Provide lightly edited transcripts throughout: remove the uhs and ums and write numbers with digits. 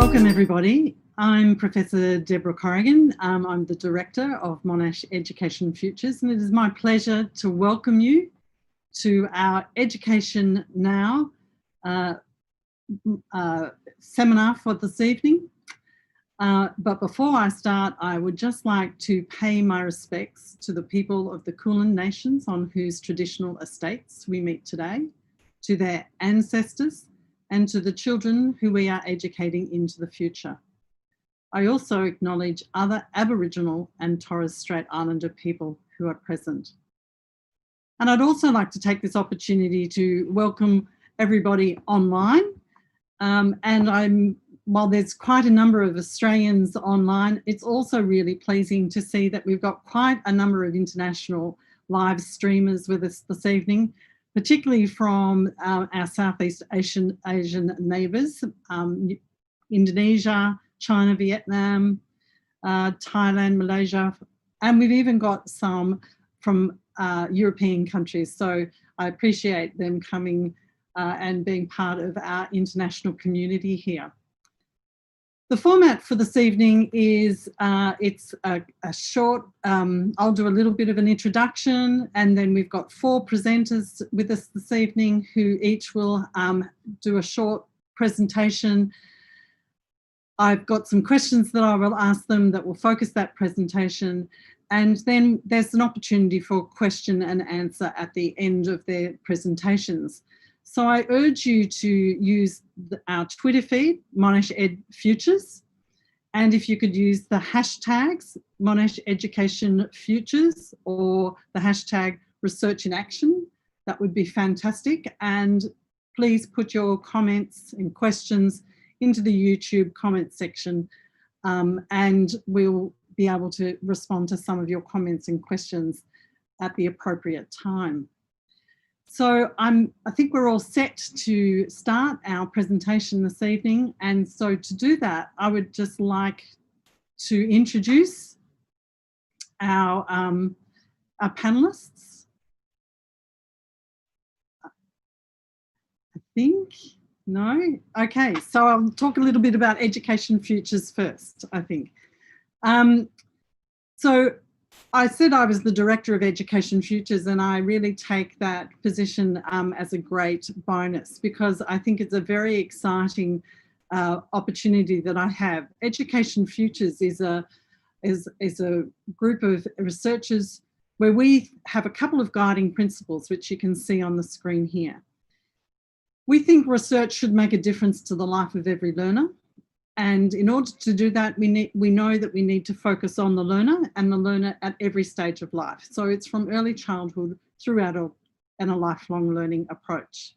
Welcome everybody. I'm Professor Deborah Corrigan. I'm the Director of Monash Education Futures, and it is my pleasure to welcome you to our Education Now seminar for this evening. But before I start, I would just like to pay my respects to the people of the Kulin Nations on whose traditional estates we meet today, to their ancestors, and to the children who we are educating into the future. I also acknowledge other Aboriginal and Torres Strait Islander people who are present. And I'd also like to take this opportunity to welcome everybody online. While there's quite a number of Australians online, it's also really pleasing to see that we've got quite a number of international live streamers with us this evening, particularly from our Southeast Asian neighbours, Indonesia, China, Vietnam, Thailand, Malaysia, and we've even got some from European countries. So I appreciate them coming and being part of our international community here. The format for this evening is it's a short, I'll do a little bit of an introduction, and then we've got 4 presenters with us this evening who each will do a short presentation. I've got some questions that I will ask them that will focus that presentation, and then there's an opportunity for question and answer at the end of their presentations. So I urge you to use our Twitter feed, Monash Ed Futures, and if you could use the hashtags Monash Education Futures or the hashtag Research in Action, that would be fantastic. And please put your comments and questions into the YouTube comment section, and we'll be able to respond to some of your comments and questions at the appropriate time. So I think we're all set to start our presentation this evening. And so to do that, I would just like to introduce our panellists. I think, no? Okay, so I'll talk a little bit about Education Futures first, I think. So I said I was the Director of Education Futures, and I really take that position as a great bonus because I think it's a very exciting opportunity that I have. Education Futures is a group of researchers where we have a couple of guiding principles, which you can see on the screen here. We think research should make a difference to the life of every learner. And in order to do that, we know that we need to focus on the learner and the learner at every stage of life. So it's from early childhood through adult and a lifelong learning approach.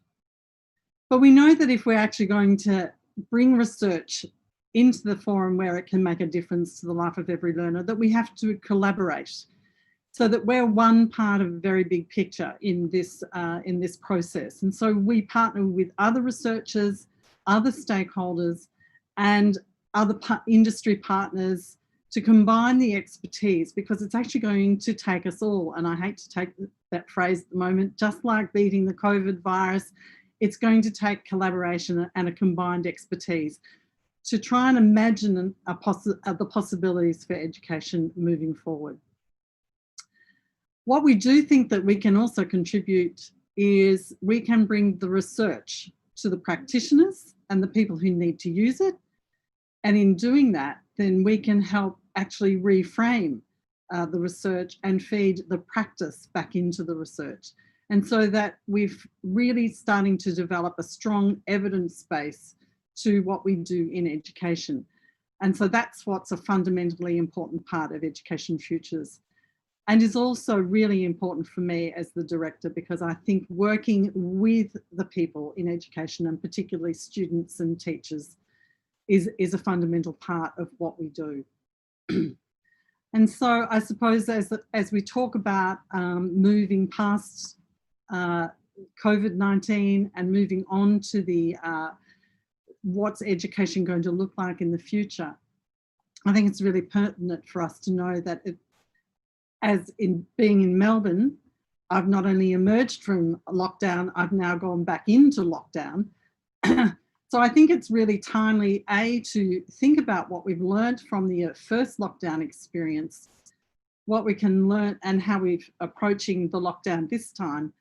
But we know that if we're actually going to bring research into the forum where it can make a difference to the life of every learner, that we have to collaborate so that we're one part of a very big picture in this process. And so we partner with other researchers, other stakeholders, and other industry partners to combine the expertise, because it's actually going to take us all, and I hate to take that phrase at the moment, just like beating the COVID virus, it's going to take collaboration and a combined expertise to try and imagine the possibilities for education moving forward. What we do think that we can also contribute is we can bring the research to the practitioners and the people who need to use it. And in doing that, then we can help actually reframe the research and feed the practice back into the research. And so that we've really starting to develop a strong evidence base to what we do in education. And so that's what's a fundamentally important part of Education Futures. And is also really important for me as the director, because I think working with the people in education, and particularly students and teachers, is a fundamental part of what we do. And so I suppose as we talk about moving past COVID-19 and moving on to the what's education going to look like in the future, I think it's really pertinent for us to know that as in being in Melbourne, I've not only emerged from lockdown, I've now gone back into lockdown. So I think it's really timely, to think about what we've learned from the first lockdown experience, what we can learn and how we're approaching the lockdown this time,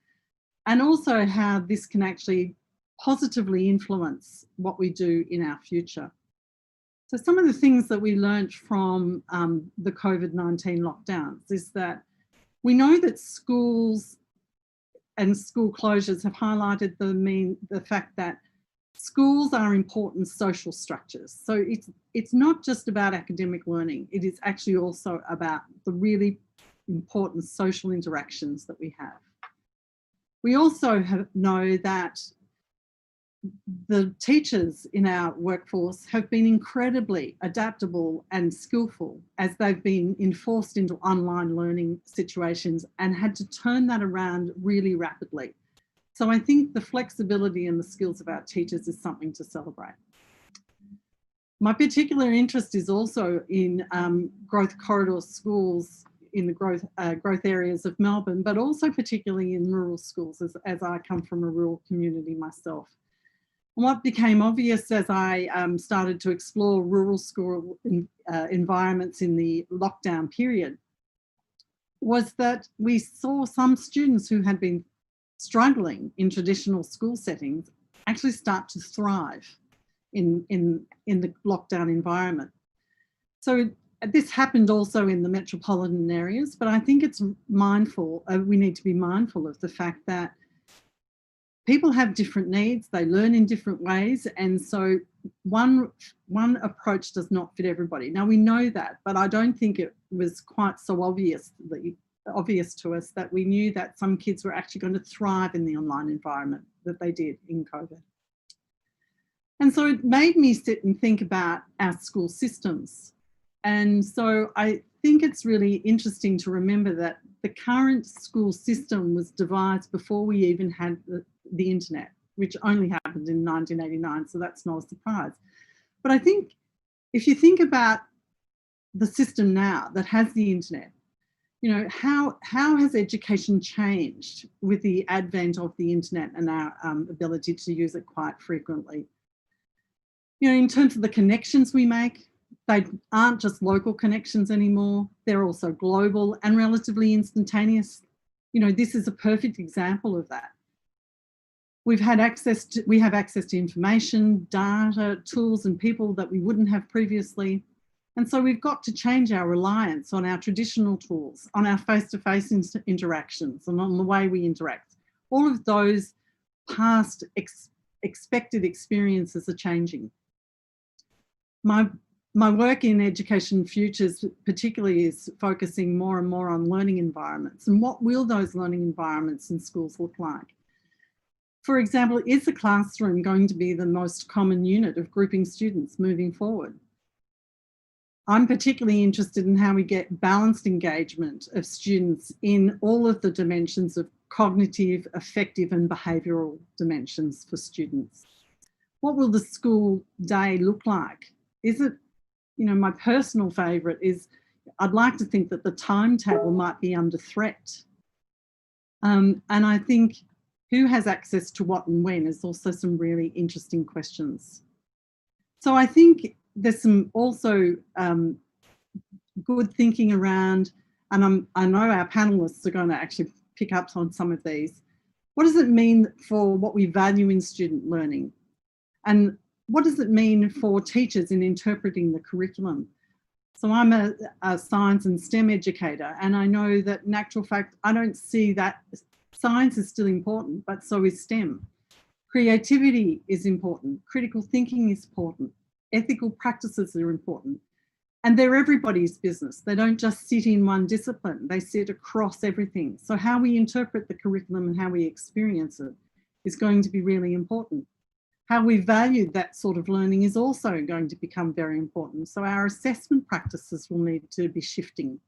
and also how this can actually positively influence what we do in our future. So some of the things that we learned from the COVID-19 lockdowns is that we know that schools and school closures have highlighted the fact that schools are important social structures. So it's not just about academic learning, it is actually also about the really important social interactions that we have. We also know that the teachers in our workforce have been incredibly adaptable and skillful as they've been enforced into online learning situations and had to turn that around really rapidly. So I think the flexibility and the skills of our teachers is something to celebrate. My particular interest is also in growth corridor schools in the growth areas of Melbourne, but also particularly in rural schools as I come from a rural community myself. And what became obvious as I started to explore rural school environments in the lockdown period was that we saw some students who had been struggling in traditional school settings actually start to thrive in the lockdown environment. So this happened also in the metropolitan areas, but I think it's we need to be mindful of the fact that people have different needs, they learn in different ways, and so one approach does not fit everybody. Now we know that, but I don't think it was quite so obvious to us that we knew that some kids were actually going to thrive in the online environment that they did in COVID. And so it made me sit and think about our school systems. And so I think it's really interesting to remember that the current school system was devised before we even had the internet, which only happened in 1989, so that's not a surprise. But I think if you think about the system now that has the internet, you know, how has education changed with the advent of the internet and our ability to use it quite frequently? You know, in terms of the connections we make, they aren't just local connections anymore, they're also global and relatively instantaneous. You know, this is a perfect example of that. We have access to information, data, tools and people that we wouldn't have previously. And so we've got to change our reliance on our traditional tools, on our face-to-face interactions and on the way we interact. All of those past expected experiences are changing. My work in Education Futures particularly is focusing more and more on learning environments and what will those learning environments in schools look like. For example, is the classroom going to be the most common unit of grouping students moving forward? I'm particularly interested in how we get balanced engagement of students in all of the dimensions of cognitive, affective and behavioural dimensions for students. What will the school day look like? Is it, you know, my personal favourite is I'd like to think that the timetable might be under threat. And I think who has access to what and when is also some really interesting questions. So I think there's some also good thinking around, and I know our panellists are going to actually pick up on some of these. What does it mean for what we value in student learning? And what does it mean for teachers in interpreting the curriculum? So I'm a science and STEM educator, and I know that in actual fact, I don't see that science is still important, but so is STEM. Creativity is important. Critical thinking is important. Ethical practices are important. And they're everybody's business. They don't just sit in one discipline. They sit across everything. So how we interpret the curriculum and how we experience it is going to be really important. How we value that sort of learning is also going to become very important. So our assessment practices will need to be shifting.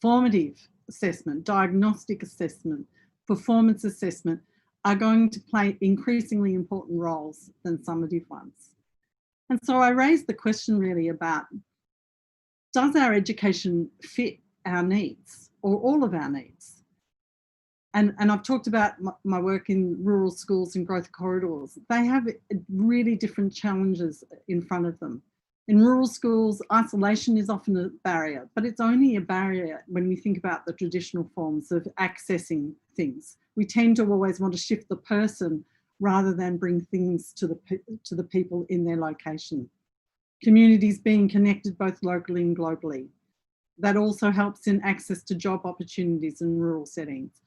Formative assessment, diagnostic assessment, performance assessment are going to play increasingly important roles than summative ones. And so I raised the question really about, does our education fit our needs or all of our needs? and I've talked about my work in rural schools and growth corridors. They have really different challenges in front of them. In rural schools, isolation is often a barrier, but it's only a barrier when we think about the traditional forms of accessing things. We tend to always want to shift the person rather than bring things to the people in their location. Communities being connected both locally and globally. That also helps in access to job opportunities in rural settings.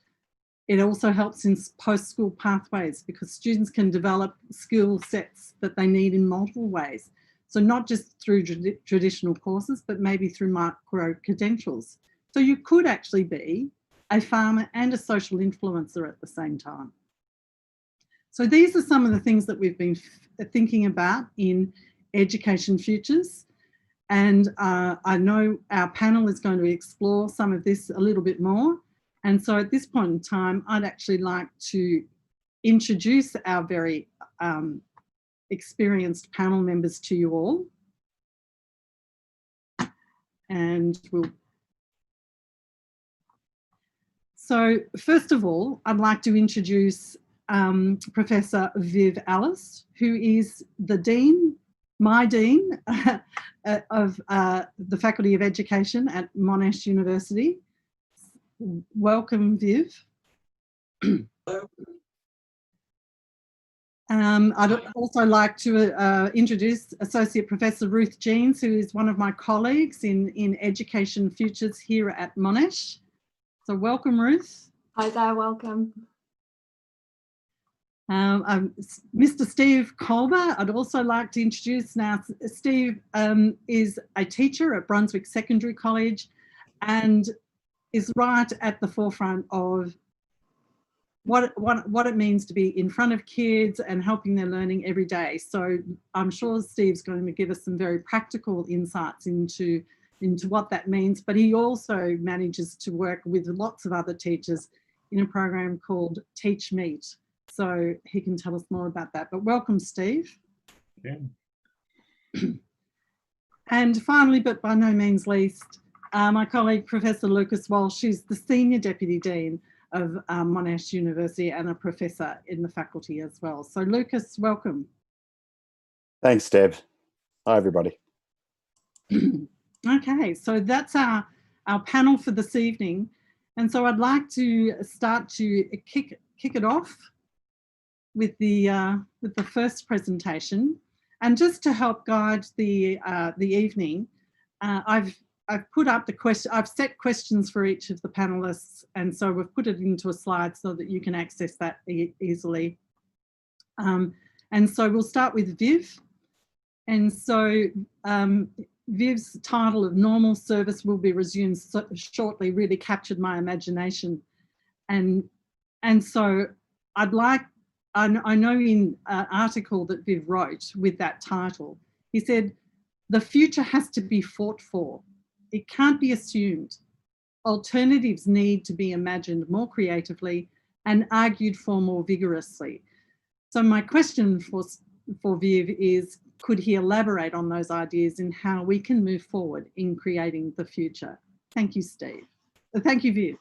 It also helps in post-school pathways because students can develop skill sets that they need in multiple ways. So not just through traditional courses, but maybe through micro-credentials. So you could actually be a farmer and a social influencer at the same time. So these are some of the things that we've been thinking about in Education Futures. And I know our panel is going to explore some of this a little bit more. And so at this point in time, I'd actually like to introduce our very experienced panel members to you all. And so first of all, I'd like to introduce Professor Viv Ellis, who is the Dean, my Dean of the Faculty of Education at Monash University. Welcome, Viv. I'd also like to introduce Associate Professor Ruth Jeans, who is one of my colleagues in Education Futures here at Monash. So welcome, Ruth. Hi there, welcome. Mr. Steve Colber, I'd also like to introduce now. Steve is a teacher at Brunswick Secondary College and is right at the forefront of what it means to be in front of kids and helping their learning every day. So I'm sure Steve's going to give us some very practical insights into what that means, but he also manages to work with lots of other teachers in a program called Teach Meet. So he can tell us more about that. But welcome, Steve. Yeah. And finally, but by no means least, my colleague, Professor Lucas Walsh, is the Senior Deputy Dean of Monash University and a professor in the faculty as well. So Lucas, welcome. Thanks, Deb. Hi, everybody. Okay, so that's our panel for this evening. And so I'd like to start to kick it off with the first presentation. And just to help guide the evening, I've put up the question. I've set questions for each of the panelists, and so we've put it into a slide so that you can access that easily. And so we'll start with Viv. And so Viv's title of normal service will be resumed shortly really captured my imagination. And so I'd like, I know in an article that Viv wrote with that title, he said, the future has to be fought for. It can't be assumed. Alternatives need to be imagined more creatively and argued for more vigorously. So my question for Viv is, could he elaborate on those ideas and how we can move forward in creating the future? Thank you, Steve. Thank you, Viv.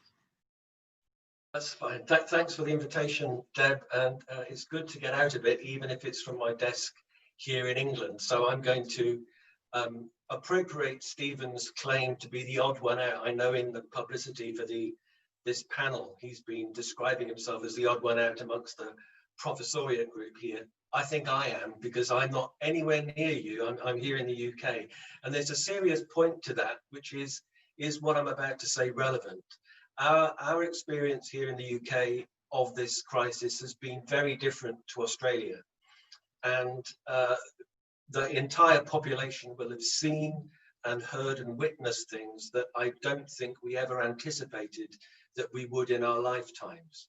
That's fine. Thanks for the invitation, Deb. And it's good to get out a bit, even if it's from my desk here in England. So I'm going to appropriate Stephen's claim to be the odd one out. I know in the publicity for this panel, he's been describing himself as the odd one out amongst the professoriate group here. I think I am, because I'm not anywhere near you. I'm here in the UK. And there's a serious point to that, which is what I'm about to say relevant? Our experience here in the UK of this crisis has been very different to Australia. And the entire population will have seen and heard and witnessed things that I don't think we ever anticipated that we would in our lifetimes.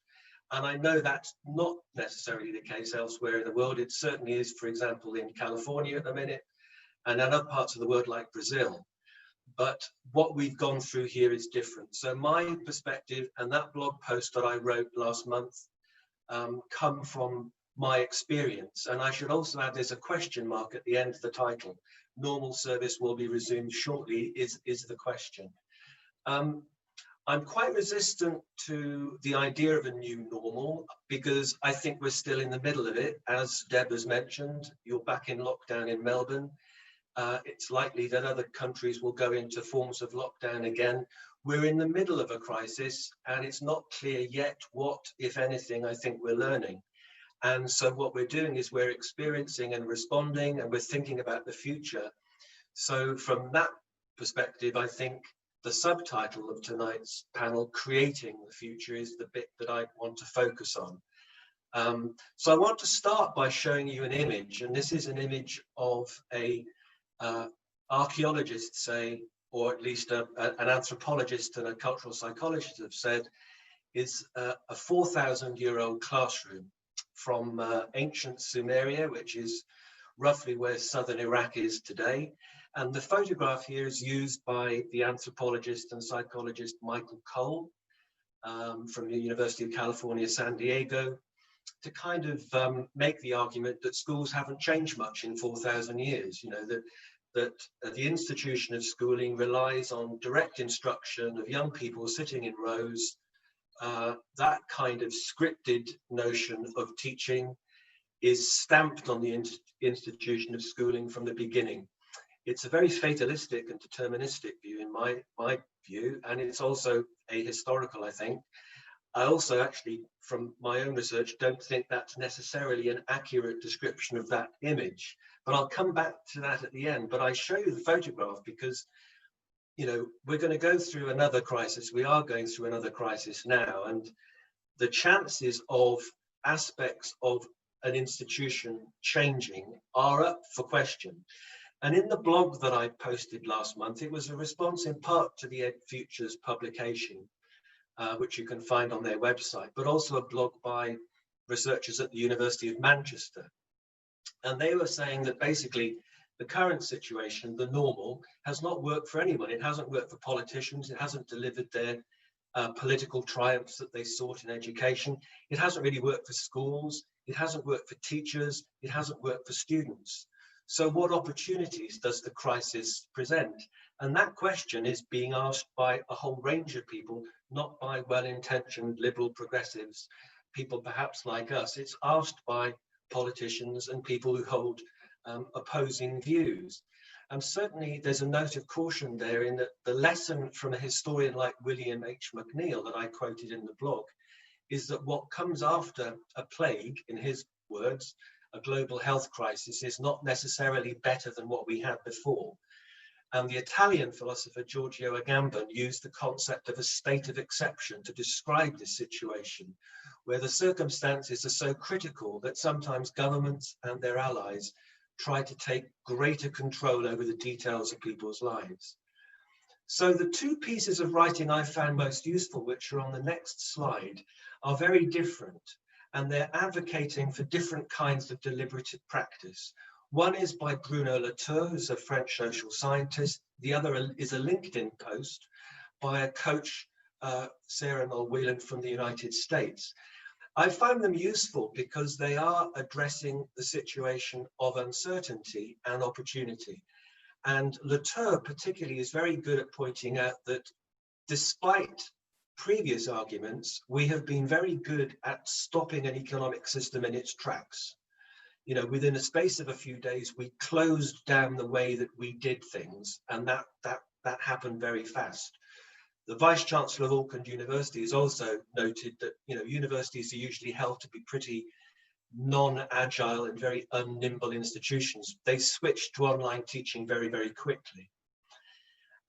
And I know that's not necessarily the case elsewhere in the world. It certainly is, for example, in California at the minute, and in other parts of the world like Brazil. But what we've gone through here is different. So my perspective and that blog post that I wrote last month come from my experience. And I should also add there's a question mark at the end of the title. Normal service will be resumed shortly is the question. I'm quite resistant to the idea of a new normal because I think we're still in the middle of it. As Deb has mentioned, you're back in lockdown in Melbourne. It's likely that other countries will go into forms of lockdown again. We're in the middle of a crisis and it's not clear yet what, if anything, I think we're learning. And so what we're doing is we're experiencing and responding, and we're thinking about the future. So from that perspective, I think the subtitle of tonight's panel, Creating the Future, is the bit that I want to focus on. So I want to start by showing you an image, and this is an image of a archaeologist, say, or at least an anthropologist and a cultural psychologist have said, is a 4,000-year-old classroom from ancient Sumeria, which is roughly where southern Iraq is today. And the photograph here is used by the anthropologist and psychologist Michael Cole from the University of California, San Diego, to kind of make the argument that schools haven't changed much in 4,000 years. You know, that the institution of schooling relies on direct instruction of young people sitting in rows. That kind of scripted notion of teaching is stamped on the institution of schooling from the beginning. It's a very fatalistic and deterministic view in my view, and it's also ahistorical, I think. I also actually, from my own research, don't think that's necessarily an accurate description of that image, but I'll come back to that at the end. But I show you the photograph because, you know, we're going to go through another crisis. We are going through another crisis now, and the chances of aspects of an institution changing are up for question. And in the blog that I posted last month, it was a response in part to the Ed Futures publication, which you can find on their website, but also a blog by researchers at the University of Manchester. And they were saying that basically the current situation, the normal, has not worked for anyone. It hasn't worked for politicians. It hasn't delivered their political triumphs that they sought in education. It hasn't really worked for schools. It hasn't worked for teachers. It hasn't worked for students. So what opportunities does the crisis present? And that question is being asked by a whole range of people, not by well-intentioned liberal progressives, people perhaps like us. It's asked by politicians and people who hold opposing views. And certainly there's a note of caution there in that the lesson from a historian like William H. McNeill that I quoted in the blog is that what comes after a plague, in his words, a global health crisis, is not necessarily better than what we had before. And the Italian philosopher Giorgio Agamben used the concept of a state of exception to describe this situation, where the circumstances are so critical that sometimes governments and their allies try to take greater control over the details of people's lives. So the two pieces of writing I found most useful, which are on the next slide, are very different. And they're advocating for different kinds of deliberative practice. One is by Bruno Latour, who's a French social scientist. The other is a LinkedIn post by a coach, Sarah Noel Whelan from the United States. I find them useful because they are addressing the situation of uncertainty and opportunity. And Latour particularly is very good at pointing out that despite previous arguments, we have been very good at stopping an economic system in its tracks. You know, within a space of a few days, we closed down the way that we did things, and that happened very fast. The Vice Chancellor of Auckland University has also noted that, you know, universities are usually held to be pretty non-agile and very unnimble institutions. They switched to online teaching very, very quickly.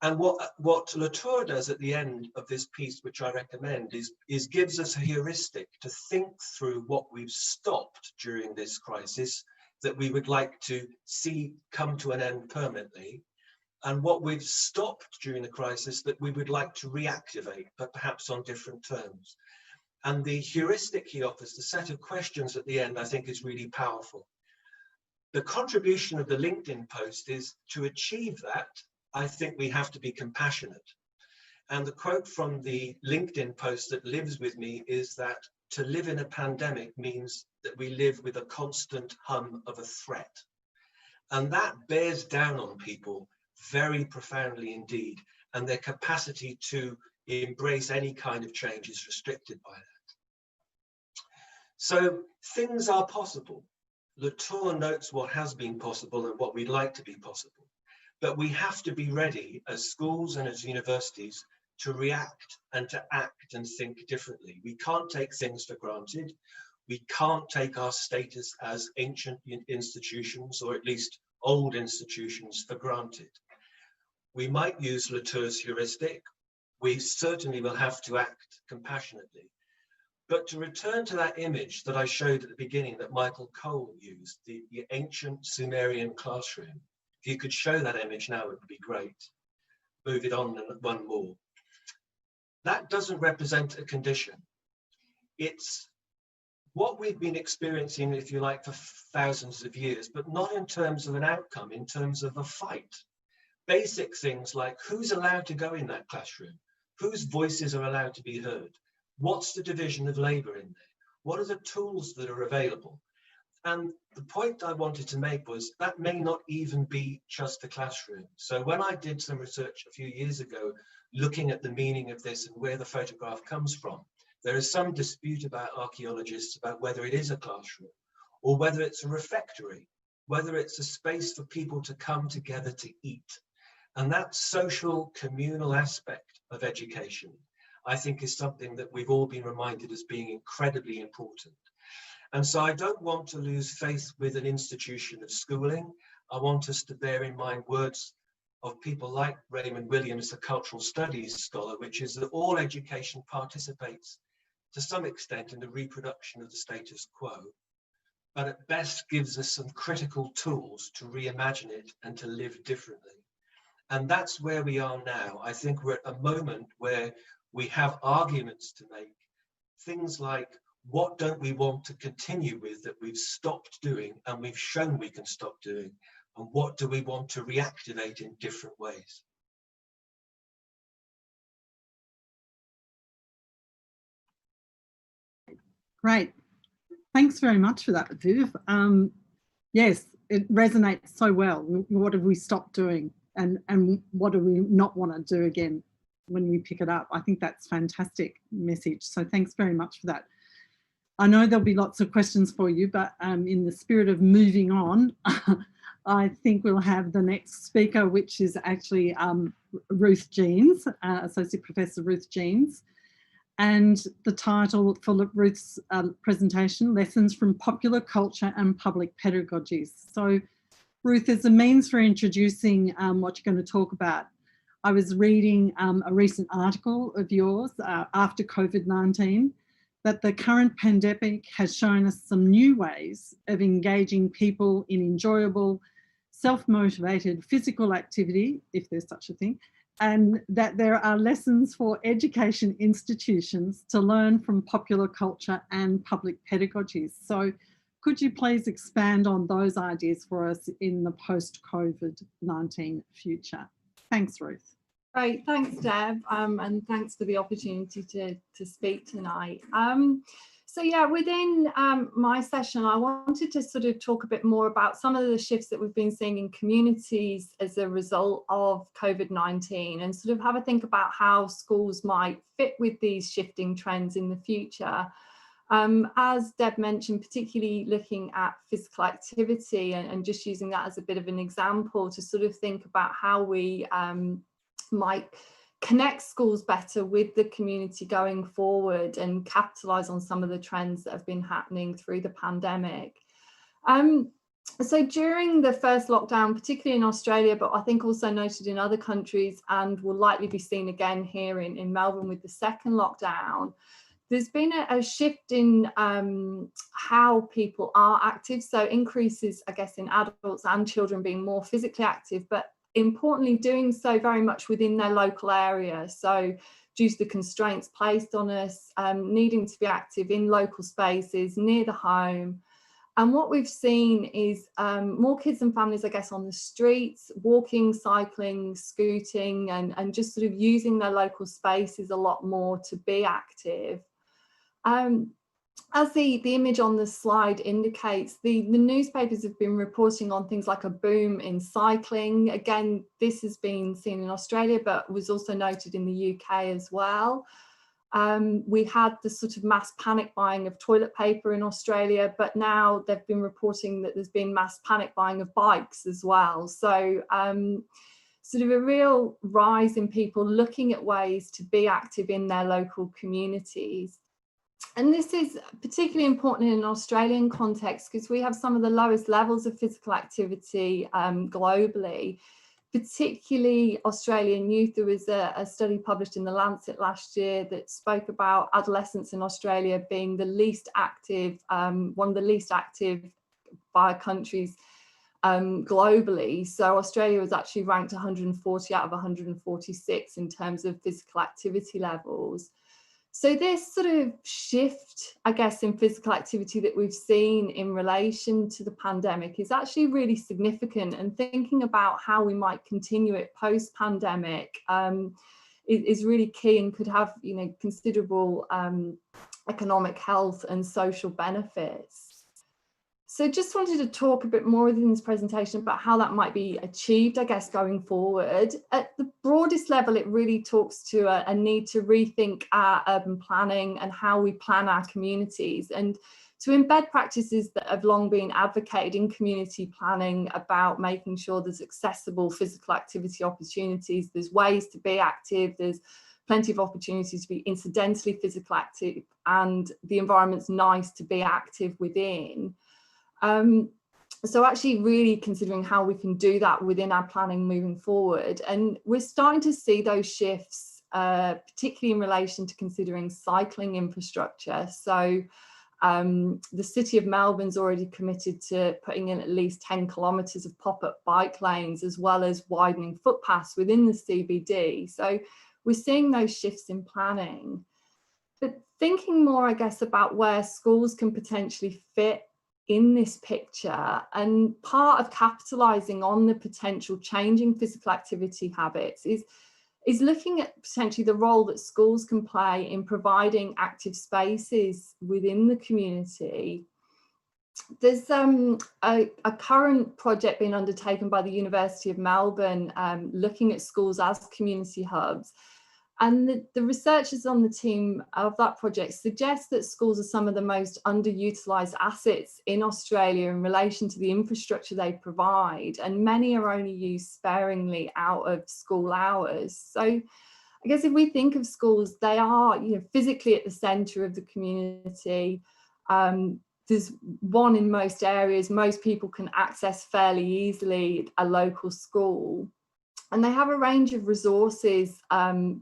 And what Latour does at the end of this piece, which I recommend, is gives us a heuristic to think through what we've stopped during this crisis that we would like to see come to an end permanently, and what we've stopped during the crisis that we would like to reactivate, but perhaps on different terms. And the heuristic he offers, the set of questions at the end, I think is really powerful. The contribution of the LinkedIn post is to achieve that, I think we have to be compassionate. And the quote from the LinkedIn post that lives with me is that to live in a pandemic means that we live with a constant hum of a threat. And that bears down on people very profoundly indeed, and their capacity to embrace any kind of change is restricted by that. So things are possible. Latour notes what has been possible and what we'd like to be possible. But we have to be ready as schools and as universities to react and to act and think differently. We can't take things for granted. We can't take our status as ancient institutions, or at least old institutions, for granted. We might use Latour's heuristic. We certainly will have to act compassionately. But to return to that image that I showed at the beginning that Michael Cole used, the ancient Sumerian classroom, if you could show that image now, it would be great. Move it on one more. That doesn't represent a condition. It's what we've been experiencing, if you like, for thousands of years, but not in terms of an outcome, in terms of a fight. Basic things like who's allowed to go in that classroom, whose voices are allowed to be heard, what's the division of labor in there, what are the tools that are available. And the point I wanted to make was that may not even be just the classroom. So when I did some research a few years ago, looking at the meaning of this and where the photograph comes from, there is some dispute about archaeologists about whether it is a classroom or whether it's a refectory, whether it's a space for people to come together to eat. And that social communal aspect of education, I think, is something that we've all been reminded as being incredibly important. And so I don't want to lose faith with an institution of schooling. I want us to bear in mind words of people like Raymond Williams, the cultural studies scholar, which is that all education participates to some extent in the reproduction of the status quo, but at best gives us some critical tools to reimagine it and to live differently. And that's where we are now. I think we're at a moment where we have arguments to make, things like, what don't we want to continue with that we've stopped doing and we've shown we can stop doing? And what do we want to reactivate in different ways? Great. Thanks very much for that, Viv. Yes, it resonates so well. What have we stopped doing? And what do we not want to do again when we pick it up? I think that's a fantastic message. So thanks very much for that. I know there'll be lots of questions for you, but in the spirit of moving on, I think we'll have the next speaker, which is actually Ruth Jeans, Associate Professor Ruth Jeans. And the title for Ruth's presentation, Lessons from Popular Culture and Public Pedagogies. So Ruth, as a means for introducing what you're going to talk about, I was reading a recent article of yours after COVID-19, that the current pandemic has shown us some new ways of engaging people in enjoyable, self-motivated physical activity, if there's such a thing, and that there are lessons for education institutions to learn from popular culture and public pedagogies. So could you please expand on those ideas for us in the post-COVID-19 future? Thanks, Ruth. Great, thanks, Deb, and thanks for the opportunity to speak tonight. So yeah, within my session, I wanted to sort of talk a bit more about some of the shifts that we've been seeing in communities as a result of COVID-19, and sort of have a think about how schools might fit with these shifting trends in the future. As Deb mentioned, particularly looking at physical activity and just using that as a bit of an example to sort of think about how we might connect schools better with the community going forward and capitalise on some of the trends that have been happening through the pandemic. So during the first lockdown, particularly in Australia, but I think also noted in other countries and will likely be seen again here in Melbourne with the second lockdown, there's been a shift in how people are active. So increases, I guess, in adults and children being more physically active, but importantly doing so very much within their local area. So due to the constraints placed on us, needing to be active in local spaces near the home. And what we've seen is more kids and families, I guess, on the streets, walking, cycling, scooting, and just sort of using their local spaces a lot more to be active. as the image on the slide indicates, the newspapers have been reporting on things like a boom in cycling. Again, this has been seen in Australia, but was also noted in the UK as well. We had the sort of mass panic buying of toilet paper in Australia, but now they've been reporting that there's been mass panic buying of bikes as well. So sort of a real rise in people looking at ways to be active in their local communities. And this is particularly important in an Australian context because we have some of the lowest levels of physical activity globally, particularly Australian youth. There was a study published in The Lancet last year that spoke about adolescents in Australia being the least active, one of the least active by countries globally. So Australia was actually ranked 140 out of 146 in terms of physical activity levels. So this sort of shift, I guess, in physical activity that we've seen in relation to the pandemic is actually really significant, and thinking about how we might continue it post-pandemic is really key and could have, you know, considerable economic, health and social benefits. So just wanted to talk a bit more within this presentation about how that might be achieved, I guess, going forward. At the broadest level, it really talks to a need to rethink our urban planning and how we plan our communities, and to embed practices that have long been advocated in community planning about making sure there's accessible physical activity opportunities, there's ways to be active, there's plenty of opportunities to be incidentally physical active, and the environment's nice to be active within. So actually really considering how we can do that within our planning moving forward. And we're starting to see those shifts, particularly in relation to considering cycling infrastructure. So the City of Melbourne's already committed to putting in at least 10 kilometres of pop-up bike lanes, as well as widening footpaths within the CBD. So we're seeing those shifts in planning. But thinking more, I guess, about where schools can potentially fit in this picture, and part of capitalising on the potential changing physical activity habits is looking at potentially the role that schools can play in providing active spaces within the community. There's a current project being undertaken by the University of Melbourne looking at schools as community hubs. And the researchers on the team of that project suggest that schools are some of the most underutilised assets in Australia in relation to the infrastructure they provide, and many are only used sparingly out of school hours. So I guess if we think of schools, they are, you know, physically at the centre of the community. There's one in most areas. Most people can access fairly easily a local school. And they have a range of resources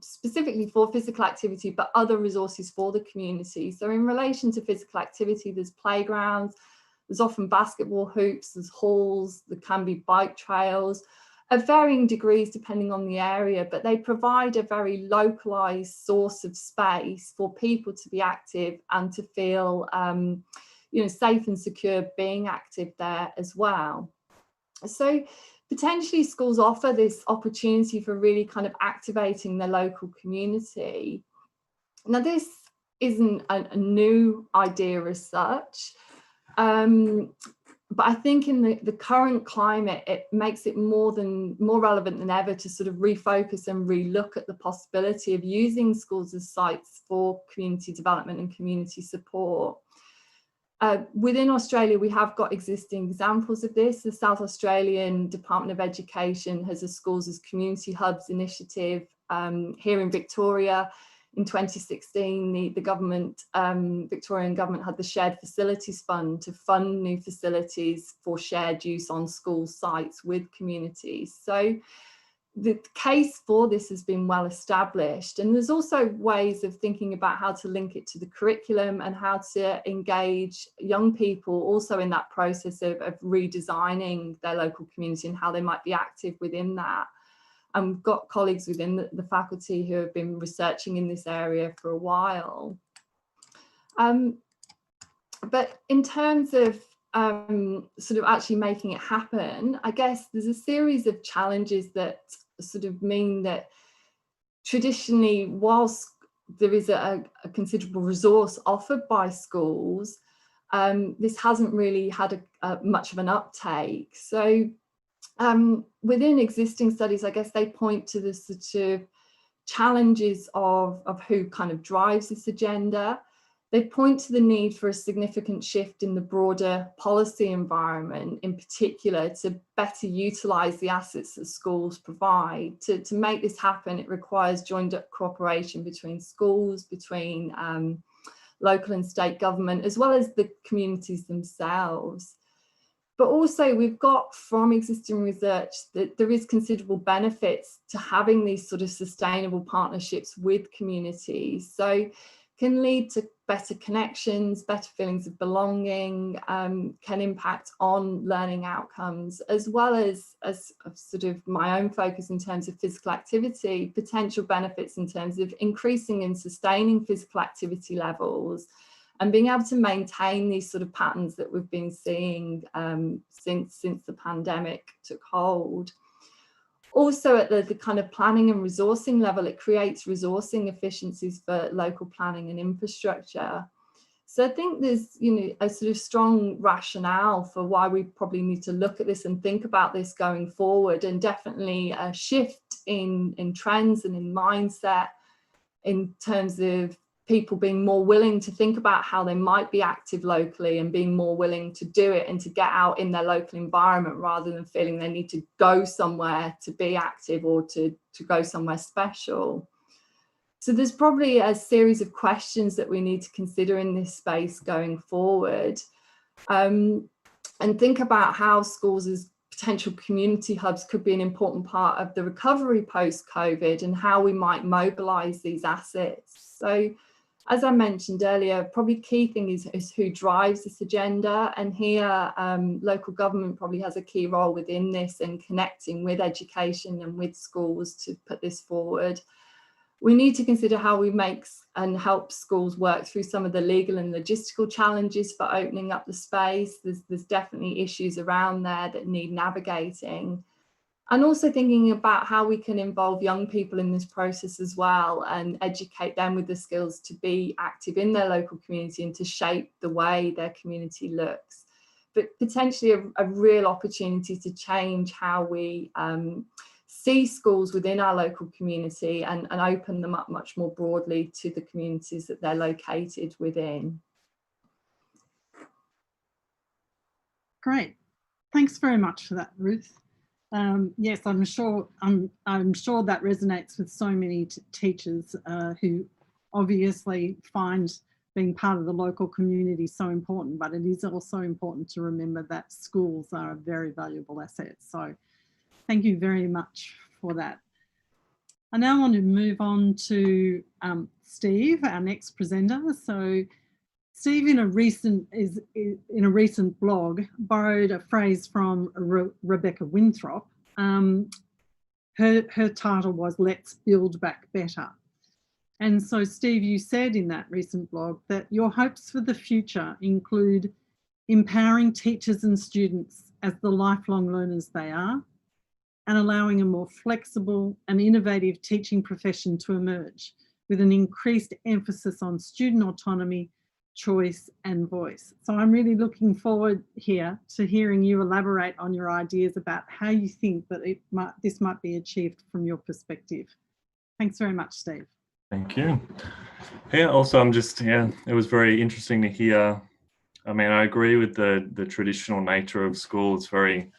specifically for physical activity, but other resources for the community. So in relation to physical activity, there's playgrounds, there's often basketball hoops, there's halls, there can be bike trails of varying degrees depending on the area, but they provide a very localised source of space for people to be active and to feel you know, safe and secure being active there as well. So potentially schools offer this opportunity for really kind of activating their local community. Now, this isn't a new idea as such, but I think in the current climate, it makes it more relevant than ever to sort of refocus and relook at the possibility of using schools as sites for community development and community support. Within Australia, we have got existing examples of this. The South Australian Department of Education has a Schools as Community Hubs initiative. Here in Victoria, in 2016, the government, Victorian government, had the Shared Facilities Fund to fund new facilities for shared use on school sites with communities. So the case for this has been well established, and there's also ways of thinking about how to link it to the curriculum and how to engage young people also in that process of redesigning their local community and how they might be active within that. And we've got colleagues within the faculty who have been researching in this area for a while. But in terms of sort of actually making it happen, I guess there's a series of challenges that sort of mean that traditionally, whilst there is a considerable resource offered by schools, this hasn't really had much of an uptake. So within existing studies, I guess they point to the sort of challenges of who kind of drives this agenda. They point to the need for a significant shift in the broader policy environment, in particular, to better utilise the assets that schools provide. To make this happen, it requires joined up cooperation between schools, between local and state government, as well as the communities themselves. But also we've got from existing research that there is considerable benefits to having these sort of sustainable partnerships with communities. So can lead to better connections, better feelings of belonging, can impact on learning outcomes, as well as sort of my own focus in terms of physical activity, potential benefits in terms of increasing and sustaining physical activity levels, and being able to maintain these sort of patterns that we've been seeing since the pandemic took hold. Also at the kind of planning and resourcing level, it creates resourcing efficiencies for local planning and infrastructure. So I think there's, you know, a sort of strong rationale for why we probably need to look at this and think about this going forward, and definitely a shift in trends and in mindset in terms of people being more willing to think about how they might be active locally and being more willing to do it and to get out in their local environment rather than feeling they need to go somewhere to be active or to go somewhere special. So there's probably a series of questions that we need to consider in this space going forward, and think about how schools as potential community hubs could be an important part of the recovery post-COVID and how we might mobilise these assets. So as I mentioned earlier, probably key thing is who drives this agenda, and here local government probably has a key role within this and connecting with education and with schools to put this forward. We need to consider how we make and help schools work through some of the legal and logistical challenges for opening up the space. There's definitely issues around there that need navigating. And also thinking about how we can involve young people in this process as well and educate them with the skills to be active in their local community and to shape the way their community looks. But potentially a real opportunity to change how we see schools within our local community and open them up much more broadly to the communities that they're located within. Great. Thanks very much for that, Ruth. Yes, I'm sure that resonates with so many teachers who obviously find being part of the local community so important, but it is also important to remember that schools are a very valuable asset. So thank you very much for that. I now want to move on to Steve, our next presenter. So Steve, in a recent blog, borrowed a phrase from Rebecca Winthrop. Her title was "Let's Build Back Better." And so, Steve, you said in that recent blog that your hopes for the future include empowering teachers and students as the lifelong learners they are, and allowing a more flexible and innovative teaching profession to emerge with an increased emphasis on student autonomy, choice and voice. So I'm really looking forward here to hearing you elaborate on your ideas about how you think that this might be achieved from your perspective. Thanks very much, Steve. Thank you. Yeah, also it was very interesting to hear. I mean, I agree with the traditional nature of school. It's very,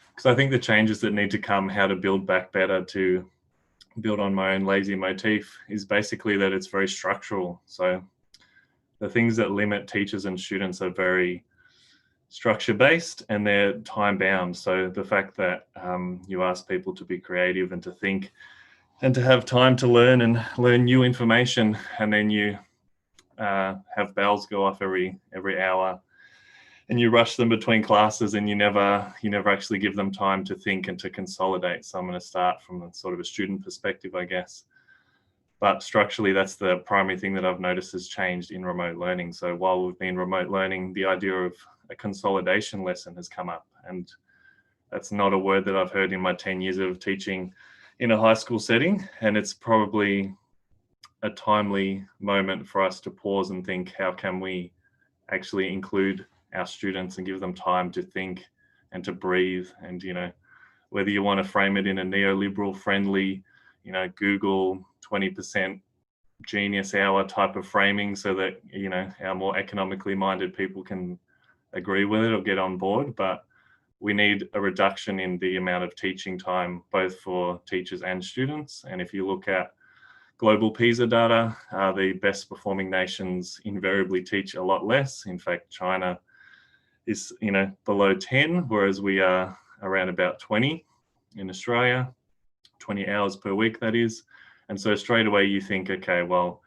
because I think the changes that need to come, how to build back better, to build on my own lazy motif, is basically that it's very structural. So the things that limit teachers and students are very structure-based and they're time-bound. So the fact that you ask people to be creative and to think and to have time to learn and learn new information, and then you have bells go off every hour, and you rush them between classes, and you never actually give them time to think and to consolidate. So I'm going to start from a sort of a student perspective, I guess. But structurally, that's the primary thing that I've noticed has changed in remote learning. So while we've been remote learning, the idea of a consolidation lesson has come up. And that's not a word that I've heard in my 10 years of teaching in a high school setting. And it's probably a timely moment for us to pause and think, how can we actually include our students and give them time to think and to breathe? And, you know, whether you want to frame it in a neoliberal friendly, you know, Google 20% genius hour type of framing so that, you know, our more economically minded people can agree with it or get on board. But we need a reduction in the amount of teaching time, both for teachers and students. And if you look at global PISA data, the best performing nations invariably teach a lot less. In fact, China is, you know, below 10, whereas we are around about 20 in Australia, 20 hours per week, that is. And so straight away you think, okay, well,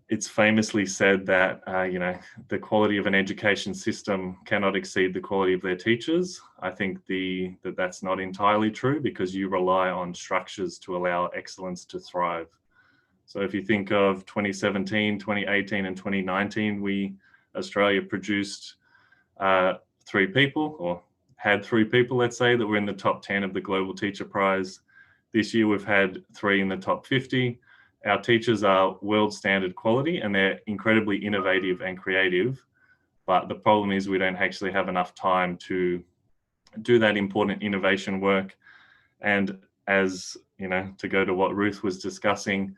it's famously said that, you know, the quality of an education system cannot exceed the quality of their teachers. I think that's not entirely true, because you rely on structures to allow excellence to thrive. So if you think of 2017, 2018 and 2019, Australia produced 3 people, or had 3 people, let's say, that were in the top 10 of the Global Teacher Prize. This year we've had 3 in the top 50. Our teachers are world standard quality and they're incredibly innovative and creative. But the problem is we don't actually have enough time to do that important innovation work. And as, you know, to go to what Ruth was discussing,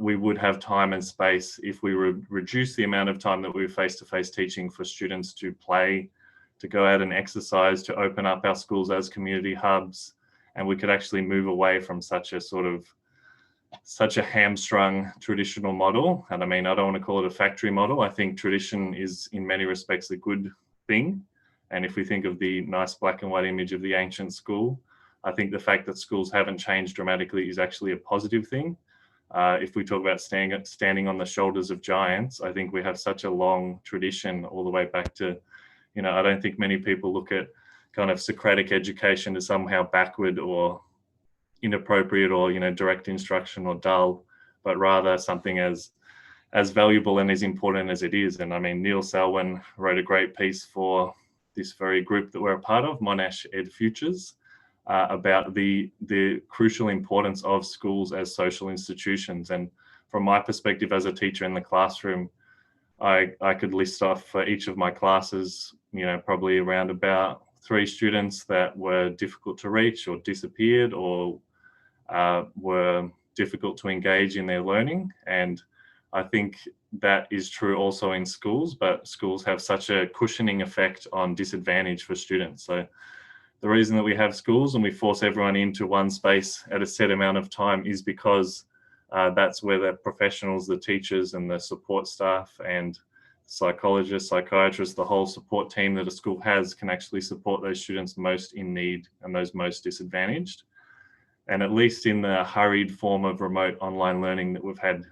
we would have time and space if we reduce the amount of time that we're face-to-face teaching for students to play, to go out and exercise, to open up our schools as community hubs. And we could actually move away from such a hamstrung traditional model. And I mean, I don't want to call it a factory model. I think tradition is in many respects a good thing. And if we think of the nice black and white image of the ancient school, I think the fact that schools haven't changed dramatically is actually a positive thing. If we talk about standing on the shoulders of giants, I think we have such a long tradition all the way back to, you know, I don't think many people look at kind of Socratic education as somehow backward or inappropriate or, you know, direct instruction or dull, but rather something as valuable and as important as it is. And I mean, Neil Selwyn wrote a great piece for this very group that we're a part of, Monash Ed Futures, about the crucial importance of schools as social institutions. And from my perspective as a teacher in the classroom, I could list off for each of my classes, you know, probably around about 3 students that were difficult to reach or disappeared or were difficult to engage in their learning. And I think that is true also in schools, but schools have such a cushioning effect on disadvantage for students. So the reason that we have schools and we force everyone into one space at a set amount of time is because that's where the professionals, the teachers and the support staff and psychologists, psychiatrists, the whole support team that a school has can actually support those students most in need and those most disadvantaged. And at least in the hurried form of remote online learning that we've had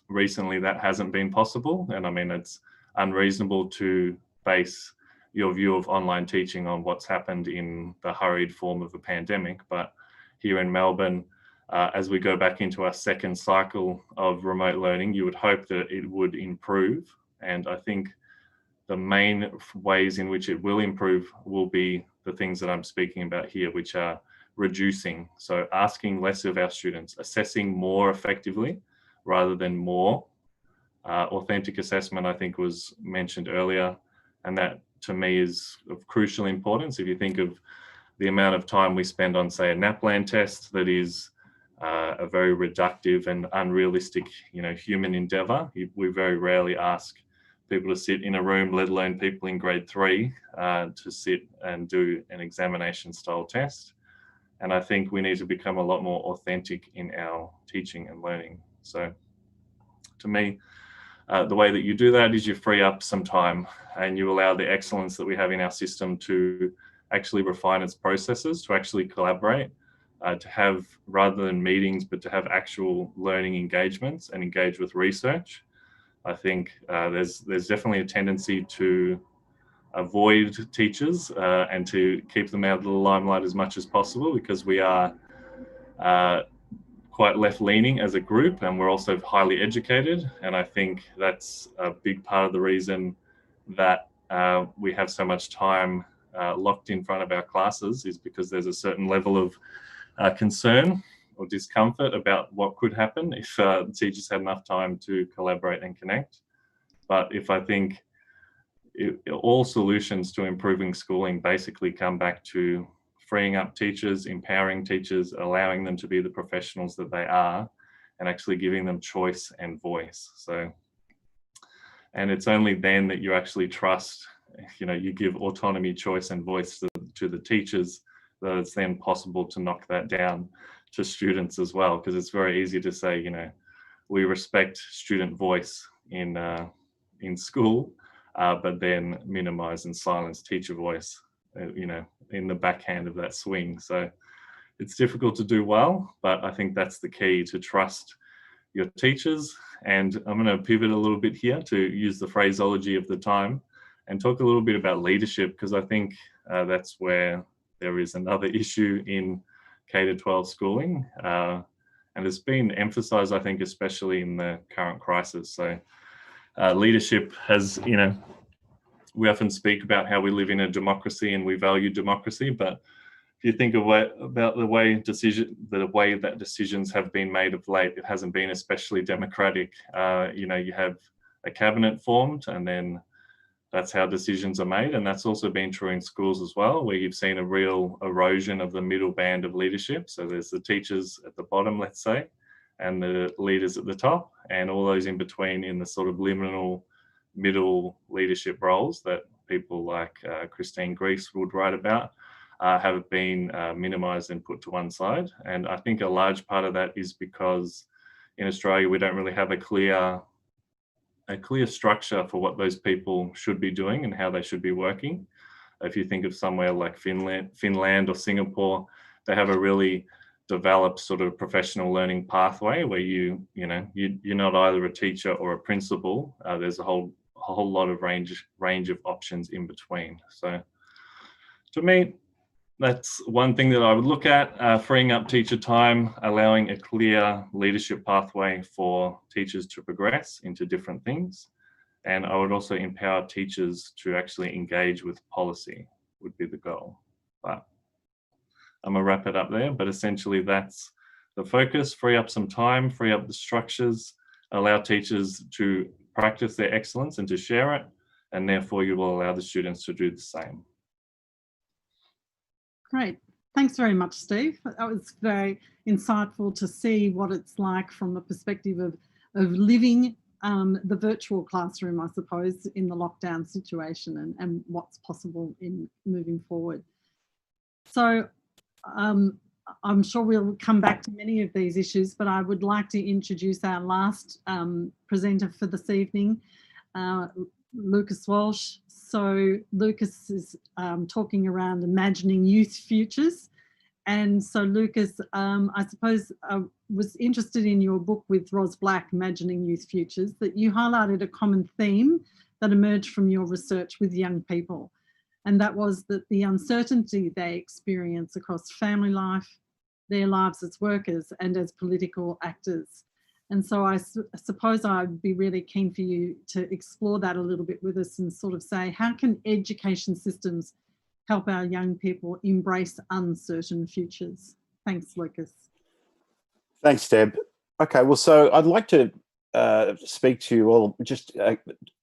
recently, that hasn't been possible. And I mean, it's unreasonable to base your view of online teaching on what's happened in the hurried form of a pandemic. But here in Melbourne, as we go back into our second cycle of remote learning, you would hope that it would improve. And I think the main ways in which it will improve will be the things that I'm speaking about here, which are reducing. So asking less of our students, assessing more effectively rather than more. Authentic assessment, I think, was mentioned earlier. And that to me is of crucial importance. If you think of the amount of time we spend on, say, a NAPLAN test that is a very reductive and unrealistic, you know, human endeavor. We very rarely ask people to sit in a room, let alone people in grade 3, to sit and do an examination style test. And I think we need to become a lot more authentic in our teaching and learning. So to me, the way that you do that is you free up some time and you allow the excellence that we have in our system to actually refine its processes, to actually collaborate, to have, rather than meetings, but to have actual learning engagements and engage with research. I think there's definitely a tendency to avoid teachers and to keep them out of the limelight as much as possible, because we are quite left-leaning as a group and we're also highly educated. And I think that's a big part of the reason that we have so much time locked in front of our classes, is because there's a certain level of concern or discomfort about what could happen if teachers had enough time to collaborate and connect. But if I think all solutions to improving schooling basically come back to freeing up teachers, empowering teachers, allowing them to be the professionals that they are, and actually giving them choice and voice. So, and it's only then that you actually trust, you give autonomy, choice and voice to the teachers, that it's then possible to knock that down to students as well. Because it's very easy to say, we respect student voice in school, but then minimize and silence teacher voice, in the backhand of that swing. So it's difficult to do well, but I think that's the key, to trust your teachers. And I'm going to pivot a little bit here to use the phraseology of the time and talk a little bit about leadership, because I think that's where there is another issue in K-12 schooling. And it's been emphasized, I think, especially in the current crisis. So leadership has, we often speak about how we live in a democracy and we value democracy, but if you think about the way that decisions have been made of late, it hasn't been especially democratic. You have a cabinet formed, and then that's how decisions are made. And that's also been true in schools as well, where you've seen a real erosion of the middle band of leadership. So there's the teachers at the bottom, let's say, and the leaders at the top, and all those in between in the sort of liminal middle leadership roles that people like Christine Greaves would write about, have been minimised and put to one side. And I think a large part of that is because in Australia we don't really have a clear structure for what those people should be doing and how they should be working. If you think of somewhere like Finland or Singapore, they have a really developed sort of professional learning pathway where you're not either a teacher or a principal. There's a whole lot of range of options in between. So to me, that's one thing that I would look at, freeing up teacher time, allowing a clear leadership pathway for teachers to progress into different things. And I would also empower teachers to actually engage with policy would be the goal. But I'm gonna wrap it up there, but essentially that's the focus: free up some time, free up the structures, allow teachers to practice their excellence and to share it, and therefore you will allow the students to do the same. Great. Thanks very much, Steve. That was very insightful to see what it's like from the perspective of living the virtual classroom, I suppose, in the lockdown situation, and what's possible in moving forward. So I'm sure we'll come back to many of these issues, but I would like to introduce our last presenter for this evening, Lucas Walsh. So Lucas is talking around imagining youth futures. And so Lucas, I suppose I was interested in your book with Ros Black, Imagining Youth Futures, that you highlighted a common theme that emerged from your research with young people. And that was that the uncertainty they experience across family life, their lives as workers and as political actors. And so I suppose I'd be really keen for you to explore that a little bit with us and sort of say, how can education systems help our young people embrace uncertain futures? Thanks, Lucas. Thanks, Deb. Okay, well, so I'd like to speak to you all just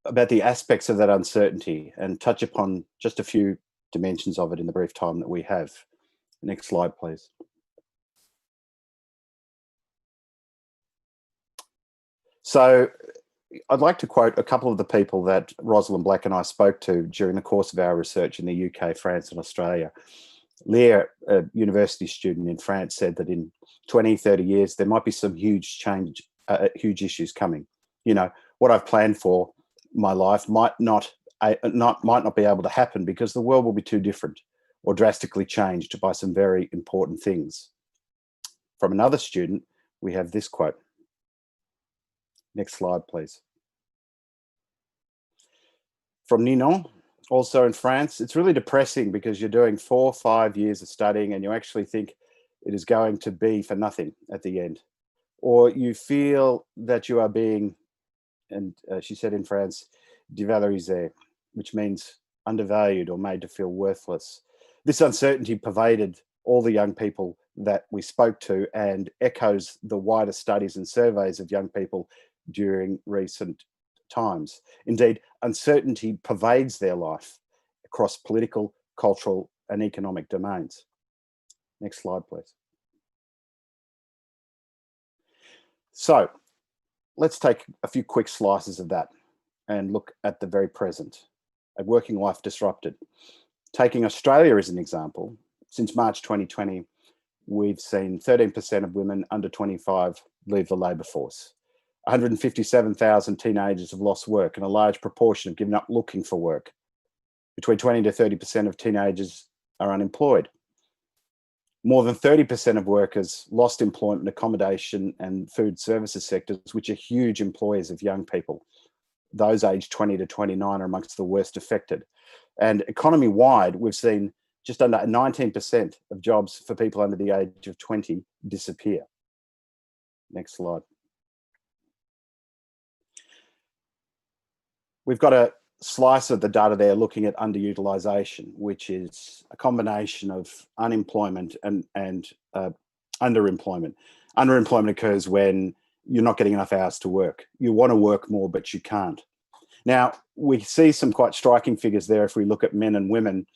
about the aspects of that uncertainty and touch upon just a few dimensions of it in the brief time that we have. Next slide, please. So I'd like to quote a couple of the people that Rosalind Black and I spoke to during the course of our research in the UK, France and Australia. Leah, a university student in France, said that in 20, 30 years, there might be some huge change, huge issues coming. You know, what I've planned for my life might not be able to happen because the world will be too different or drastically changed by some very important things. From another student, we have this quote. Next slide, please. From Ninon, also in France, it's really depressing because you're doing 4 or 5 years of studying and you actually think it is going to be for nothing at the end. Or you feel that you are being, and she said in France, dévalorisé, which means undervalued or made to feel worthless. This uncertainty pervaded all the young people that we spoke to and echoes the wider studies and surveys of young people during recent times. Indeed, uncertainty pervades their life across political, cultural, and economic domains. Next slide, please. So let's take a few quick slices of that and look at the very present, a working life disrupted. Taking Australia as an example, since March 2020, we've seen 13% of women under 25 leave the labour force. 157,000 teenagers have lost work, and a large proportion have given up looking for work. Between 20 to 30% of teenagers are unemployed. More than 30% of workers lost employment in accommodation and food services sectors, which are huge employers of young people. Those aged 20 to 29 are amongst the worst affected. And economy-wide, we've seen just under 19% of jobs for people under the age of 20 disappear. Next slide. We've got a slice of the data there looking at underutilisation, which is a combination of unemployment and underemployment. Underemployment occurs when you're not getting enough hours to work. You want to work more, but you can't. Now, we see some quite striking figures there if we look at men and women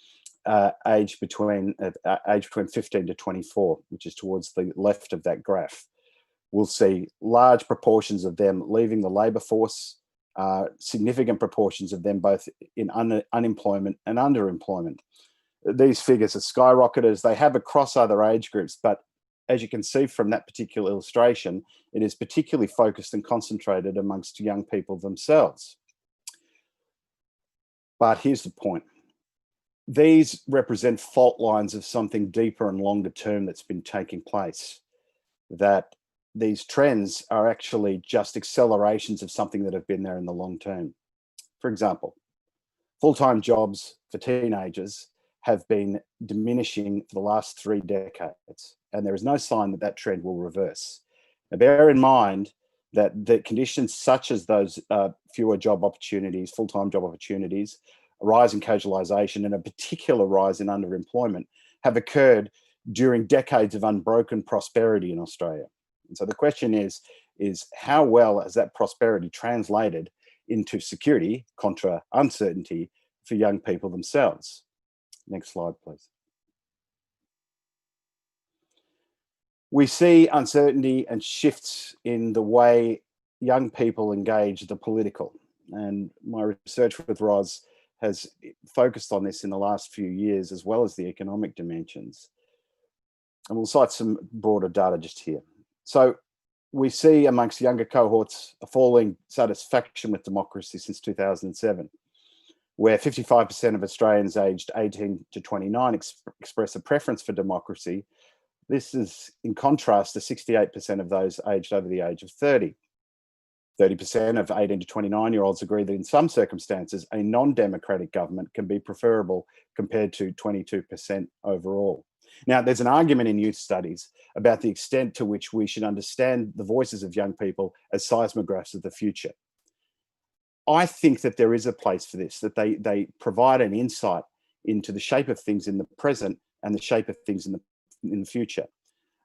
aged between 15 to 24, which is towards the left of that graph. We'll see large proportions of them leaving the labour force, significant proportions of them both in unemployment and underemployment. These figures are skyrocketed. They have across other age groups, but as you can see from that particular illustration, it is particularly focused and concentrated amongst young people themselves. But here's the point. These represent fault lines of something deeper and longer term that's been taking place, that these trends are actually just accelerations of something that have been there in the long term. For example, full-time jobs for teenagers have been diminishing for the last 3 decades, and there is no sign that that trend will reverse. Now, bear in mind that the conditions such as those fewer job opportunities, full-time job opportunities, a rise in casualisation, and a particular rise in underemployment have occurred during decades of unbroken prosperity in Australia. And so the question is how well has that prosperity translated into security contra uncertainty for young people themselves? Next slide, please. We see uncertainty and shifts in the way young people engage the political. And my research with Ros has focused on this in the last few years, as well as the economic dimensions. And we'll cite some broader data just here. So we see amongst younger cohorts a falling satisfaction with democracy since 2007, where 55% of Australians aged 18 to 29 express a preference for democracy. This is in contrast to 68% of those aged over the age of 30. 30% of 18 to 29-year-olds agree that in some circumstances, a non-democratic government can be preferable compared to 22% overall. Now, there's an argument in youth studies about the extent to which we should understand the voices of young people as seismographs of the future. I think that there is a place for this, that they provide an insight into the shape of things in the present and the shape of things in the future.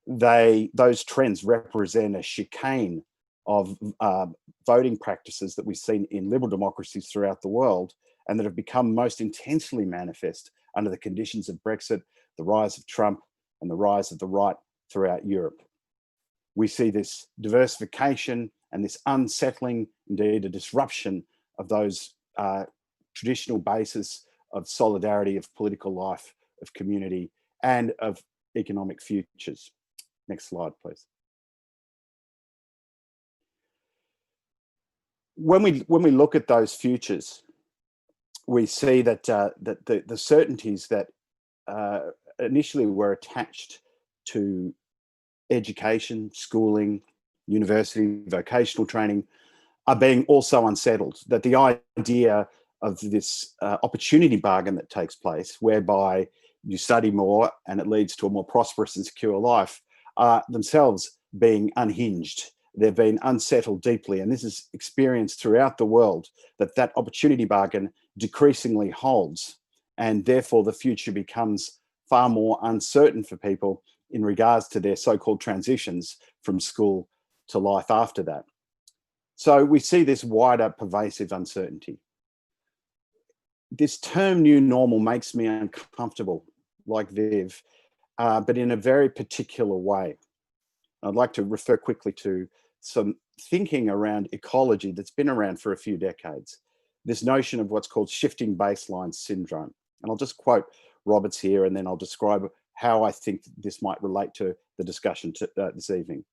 Those trends represent a chicane of voting practices that we've seen in liberal democracies throughout the world and that have become most intensely manifest under the conditions of Brexit, the rise of Trump, and the rise of the right throughout Europe. We see this diversification and this unsettling, indeed a disruption of those traditional bases of solidarity, of political life, of community, and of economic futures. Next slide, please. When we look at those futures, we see that the certainties that initially were attached to education, schooling, university, vocational training are being also unsettled. That the idea of this opportunity bargain that takes place, whereby you study more and it leads to a more prosperous and secure life, are themselves being unhinged. They've been unsettled deeply, and this is experienced throughout the world, that opportunity bargain decreasingly holds, and therefore the future becomes far more uncertain for people in regards to their so-called transitions from school to life after that. So we see this wider pervasive uncertainty. This term new normal makes me uncomfortable, like Viv, but in a very particular way. I'd like to refer quickly to some thinking around ecology that's been around for a few decades. This notion of what's called shifting baseline syndrome. And I'll just quote Roberts here, and then I'll describe how I think this might relate to the discussion this evening.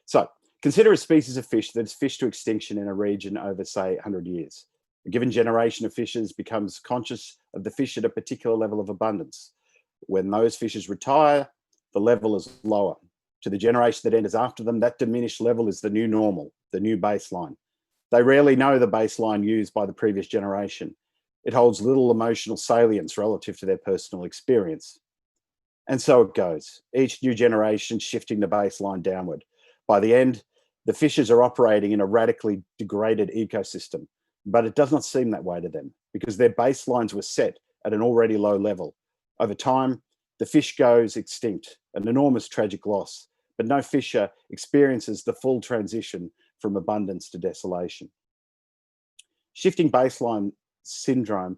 So consider a species of fish that is fished to extinction in a region over, say, 100 years. A given generation of fishes becomes conscious of the fish at a particular level of abundance. When those fishes retire, the level is lower. To the generation that enters after them, that diminished level is the new normal, the new baseline. They rarely know the baseline used by the previous generation. It holds little emotional salience relative to their personal experience. And so it goes, each new generation shifting the baseline downward. By the end, the fishes are operating in a radically degraded ecosystem, but it does not seem that way to them because their baselines were set at an already low level. Over time, the fish goes extinct, an enormous tragic loss, but no fisher experiences the full transition from abundance to desolation. Shifting baseline syndrome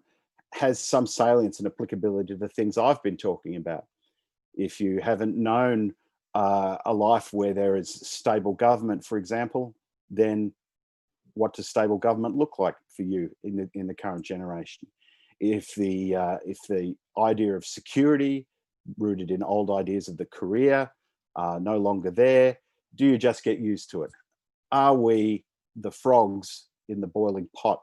has some salience and applicability to the things I've been talking about. If you haven't known a life where there is stable government, for example, then what does stable government look like for you in the current generation? If the idea of security rooted in old ideas of the career are no longer there, do you just get used to it? Are we the frogs in the boiling pot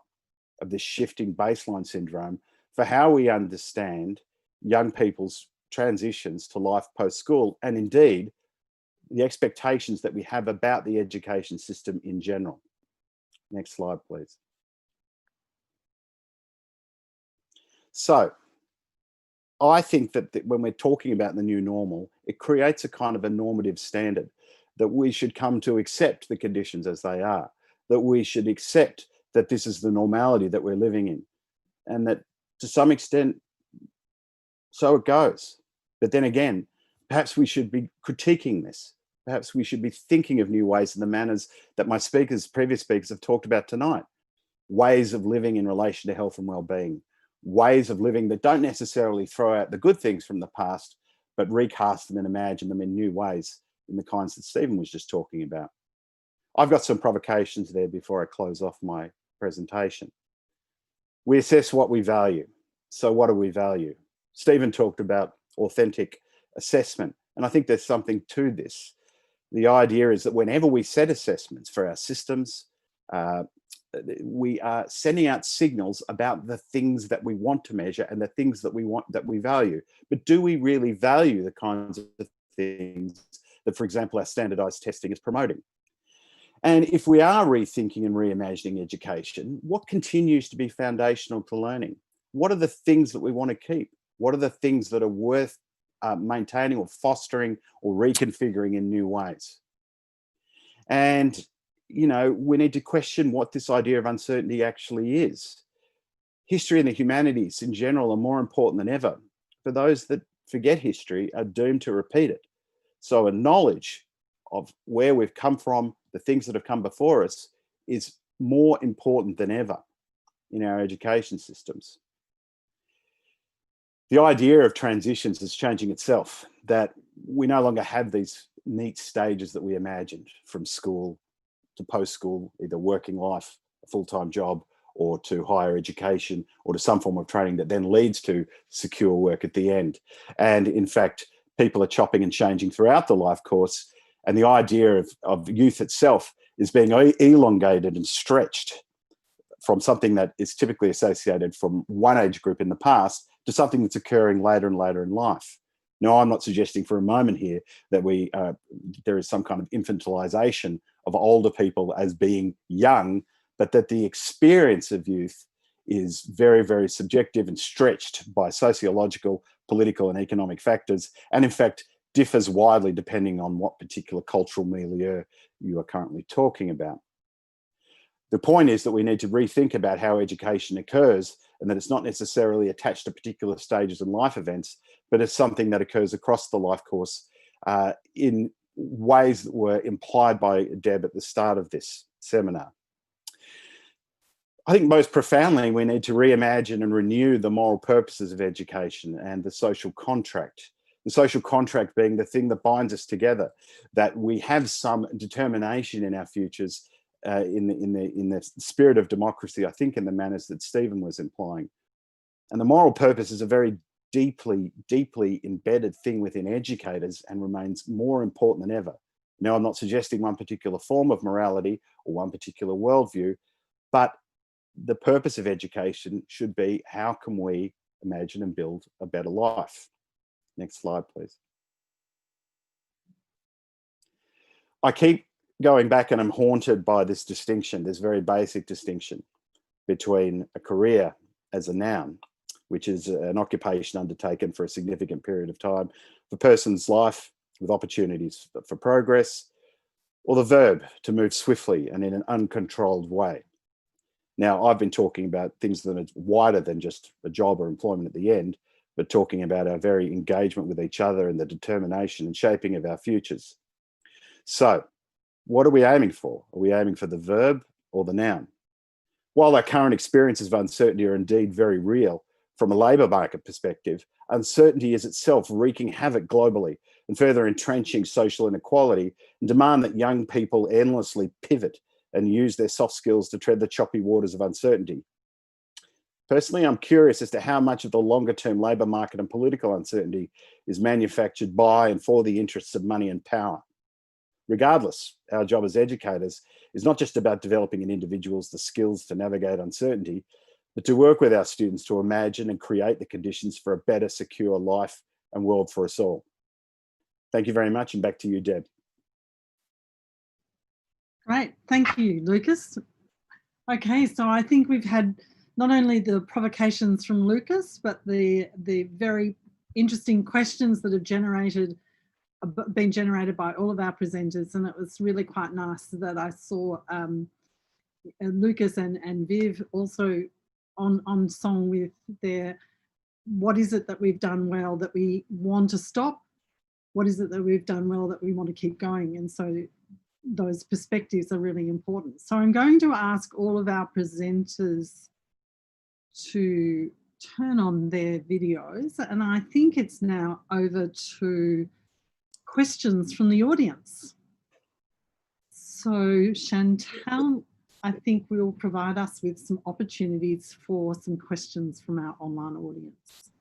of this shifting baseline syndrome for how we understand young people's transitions to life post-school, and indeed the expectations that we have about the education system in general? Next slide, please. So I think that when we're talking about the new normal, it creates a kind of a normative standard that we should come to accept the conditions as they are, that we should accept that this is the normality that we're living in, and that to some extent, so it goes. But then again, perhaps we should be critiquing this. Perhaps we should be thinking of new ways and the manners that my previous speakers have talked about tonight. Ways of living in relation to health and well-being. Ways of living that don't necessarily throw out the good things from the past, but recast them and imagine them in new ways, in the kinds that Stephen was just talking about. I've got some provocations there before I close off my presentation. We assess what we value. So what do we value? Stephen talked about authentic assessment, and I think there's something to this. The idea is that whenever we set assessments for our systems, we are sending out signals about the things that we want to measure and the things that we value. But do we really value the kinds of things that, for example, our standardized testing is promoting? And if we are rethinking and reimagining education, what continues to be foundational to learning? What are the things that we want to keep? What are the things that are worth maintaining or fostering or reconfiguring in new ways? And, you know, we need to question what this idea of uncertainty actually is. History and the humanities in general are more important than ever. For those that forget history are doomed to repeat it. So a knowledge of where we've come from, the things that have come before us, is more important than ever in our education systems. The idea of transitions is changing itself, that we no longer have these neat stages that we imagined, from school to post-school, either working life, a full-time job, or to higher education, or to some form of training that then leads to secure work at the end. And in fact, people are chopping and changing throughout the life course, and the idea of youth itself is being elongated and stretched from something that is typically associated from one age group in the past to something that's occurring later and later in life. Now, I'm not suggesting for a moment here that there is some kind of infantilization of older people as being young, but that the experience of youth is very, very subjective and stretched by sociological, political, and economic factors, and in fact differs widely depending on what particular cultural milieu you are currently talking about. The point is that we need to rethink about how education occurs, and that it's not necessarily attached to particular stages and life events, but it's something that occurs across the life course in ways that were implied by Deb at the start of this seminar. I think most profoundly, we need to reimagine and renew the moral purposes of education and the social contract. The social contract being the thing that binds us together, that we have some determination in our futures in the spirit of democracy, I think in the manners that Stephen was implying. And the moral purpose is a very deeply embedded thing within educators and remains more important than ever. Now, I'm not suggesting one particular form of morality or one particular worldview, but the purpose of education should be, how can we imagine and build a better life? Next slide, please. I keep going back and I'm haunted by this distinction, this very basic distinction between a career as a noun, which is an occupation undertaken for a significant period of time of a person's life with opportunities for progress, or the verb to move swiftly and in an uncontrolled way. Now, I've been talking about things that are wider than just a job or employment at the end, but talking about our very engagement with each other and the determination and shaping of our futures. So, what are we aiming for? Are we aiming for the verb or the noun? While our current experiences of uncertainty are indeed very real, from a labour market perspective, uncertainty is itself wreaking havoc globally and further entrenching social inequality, and demand that young people endlessly pivot and use their soft skills to tread the choppy waters of uncertainty. Personally, I'm curious as to how much of the longer-term labour market and political uncertainty is manufactured by and for the interests of money and power. Regardless, our job as educators is not just about developing in individuals the skills to navigate uncertainty, but to work with our students to imagine and create the conditions for a better, secure life and world for us all. Thank you very much, and back to you, Deb. Great, thank you, Lucas. Okay, so I think we've had not only the provocations from Lucas, but the very interesting questions that have been generated by all of our presenters, and it was really quite nice that I saw Lucas and Viv also on song with their, what is it that we've done well that we want to stop? What is it that we've done well that we want to keep going? And so those perspectives are really important. So I'm going to ask all of our presenters to turn on their videos, and I think it's now over to questions from the audience. So Chantal, I think will provide us with some opportunities for some questions from our online audience.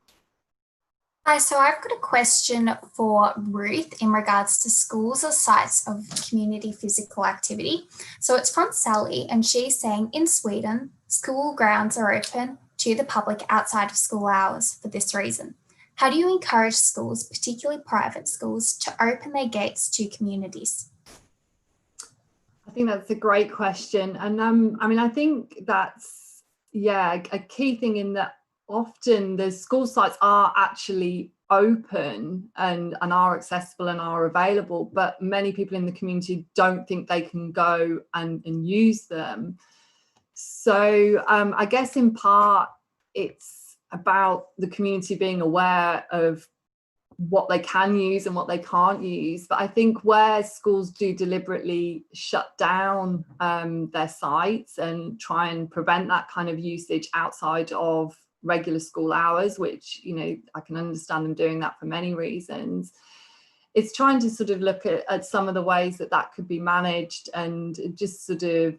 Hi, so I've got a question for Ruth in regards to schools or sites of community physical activity. So it's from Sally, and she's saying, in Sweden, school grounds are open to the public outside of school hours for this reason. How do you encourage schools, particularly private schools, to open their gates to communities? I think that's a great question. And I mean, I think that's, yeah, a key thing in that often the school sites are actually open and are accessible and are available, but many people in the community don't think they can go and use them. So I guess in part it's about the community being aware of what they can use and what they can't use. But I think where schools do deliberately shut down their sites and try and prevent that kind of usage outside of regular school hours, which, you know, I can understand them doing that for many reasons, it's trying to sort of look at some of the ways that that could be managed, and just sort of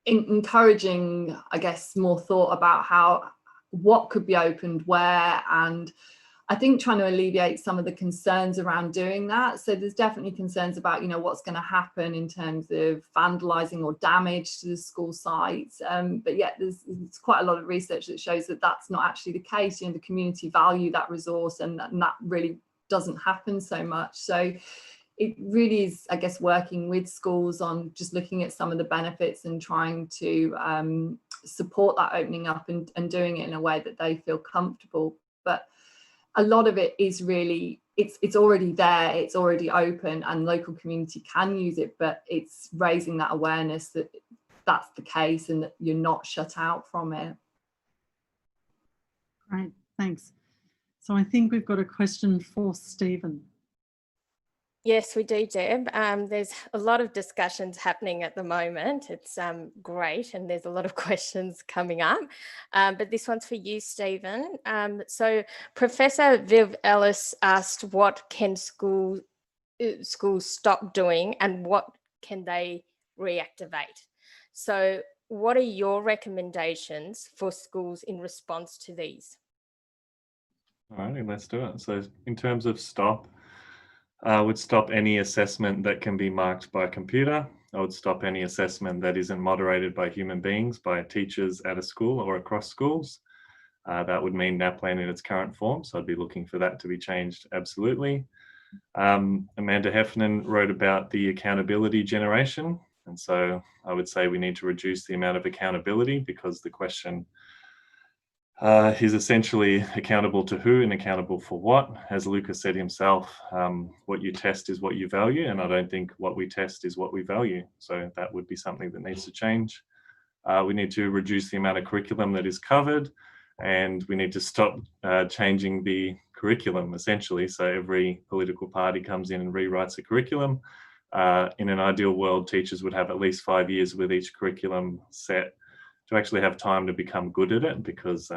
encouraging, I guess, more thought about what could be opened where, and I think trying to alleviate some of the concerns around doing that. So there's definitely concerns about, you know, what's going to happen in terms of vandalizing or damage to the school sites. But yet there's quite a lot of research that shows that that's not actually the case. You know, the community value that resource, and that really doesn't happen so much. So it really is, I guess, working with schools on just looking at some of the benefits and trying to support that opening up and doing it in a way that they feel comfortable. But a lot of it is really, it's already there, it's already open, and local community can use it, but it's raising that awareness that that's the case and that you're not shut out from it. Great, thanks. So I think we've got a question for Stephen. Yes, we do, Deb. There's a lot of discussions happening at the moment. It's great, and there's a lot of questions coming up. But this one's for you, Stephen. So Professor Viv Ellis asked, what can schools stop doing and what can they reactivate? So what are your recommendations for schools in response to these? All right, let's do it. So in terms of stop, I would stop any assessment that can be marked by a computer. I would stop any assessment that isn't moderated by human beings, by teachers at a school or across schools. That would mean NAPLAN in its current form, so I'd be looking for that to be changed, absolutely. Amanda Heffernan wrote about the accountability generation, and so I would say we need to reduce the amount of accountability, because the question is essentially accountable to who and accountable for what. As Lucas said himself, what you test is what you value, and I don't think what we test is what we value. So that would be something that needs to change. We need to reduce the amount of curriculum that is covered, and we need to stop changing the curriculum, essentially. So every political party comes in and rewrites a curriculum. In an ideal world, teachers would have at least 5 years with each curriculum set to actually have time to become good at it, because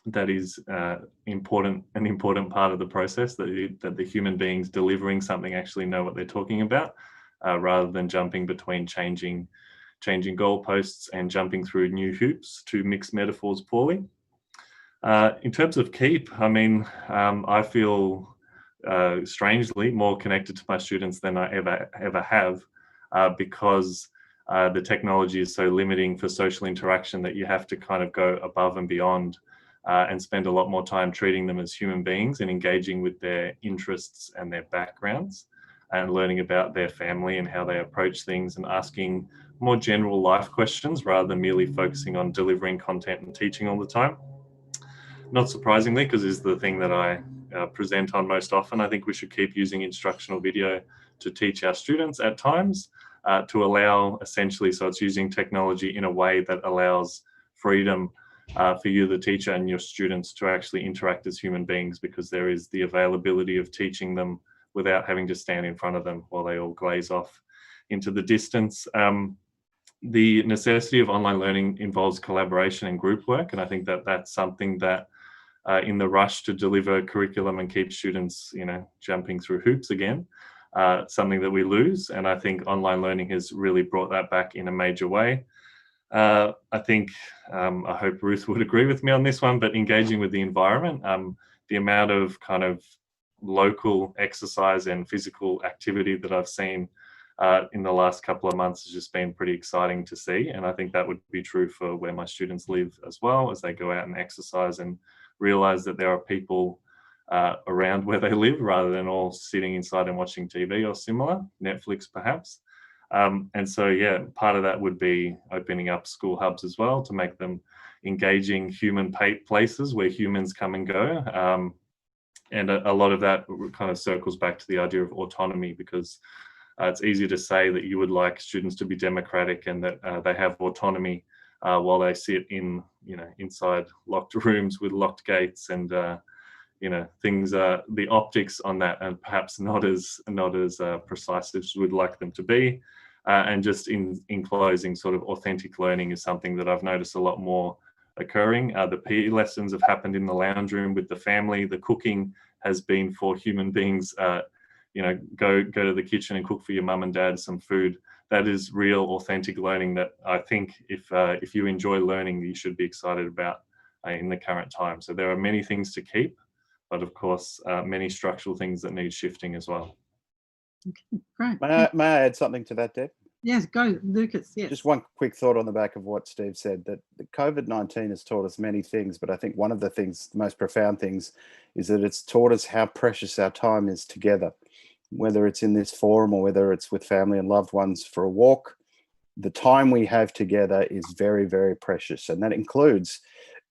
that is an important part of the process, that the human beings delivering something actually know what they're talking about, rather than jumping between changing goalposts and jumping through new hoops, to mix metaphors poorly. In terms of keep, I mean, I feel strangely more connected to my students than I ever have, because the technology is so limiting for social interaction that you have to kind of go above and beyond and spend a lot more time treating them as human beings and engaging with their interests and their backgrounds, and learning about their family and how they approach things, and asking more general life questions rather than merely focusing on delivering content and teaching all the time. Not surprisingly, because it's the thing that I present on most often, I think we should keep using instructional video to teach our students at times, to allow, essentially, so it's using technology in a way that allows freedom for you, the teacher, and your students to actually interact as human beings, because there is the availability of teaching them without having to stand in front of them while they all glaze off into the distance. The necessity of online learning involves collaboration and group work, and I think that that's something that in the rush to deliver curriculum and keep students, jumping through hoops again, something that we lose. And I think online learning has really brought that back in a major way. I think, I hope Ruth would agree with me on this one, but engaging with the environment, the amount of kind of local exercise and physical activity that I've seen in the last couple of months has just been pretty exciting to see. And I think that would be true for where my students live as well, as they go out and exercise and realize that there are people around where they live, rather than all sitting inside and watching TV or similar, Netflix perhaps. And so, yeah, part of that would be opening up school hubs as well, to make them engaging human places where humans come and go. And a lot of that kind of circles back to the idea of autonomy, because it's easy to say that you would like students to be democratic and that they have autonomy while they sit in, inside locked rooms with locked gates, and things are, the optics on that and perhaps not as precise as we'd like them to be. And just in closing, sort of authentic learning is something that I've noticed a lot more occurring. The PE lessons have happened in the lounge room with the family. The cooking has been for human beings. Go to the kitchen and cook for your mum and dad some food. That is real, authentic learning that I think if you enjoy learning, you should be excited about in the current time. So there are many things to keep, but of course, many structural things that need shifting as well. Okay, great. May I add something to that, Deb? Yes, go, Lucas. Yes. Just one quick thought on the back of what Steve said, that COVID-19 has taught us many things, but I think one of the things, the most profound things, is that it's taught us how precious our time is together, whether it's in this forum or whether it's with family and loved ones for a walk. The time we have together is very, very precious. And that includes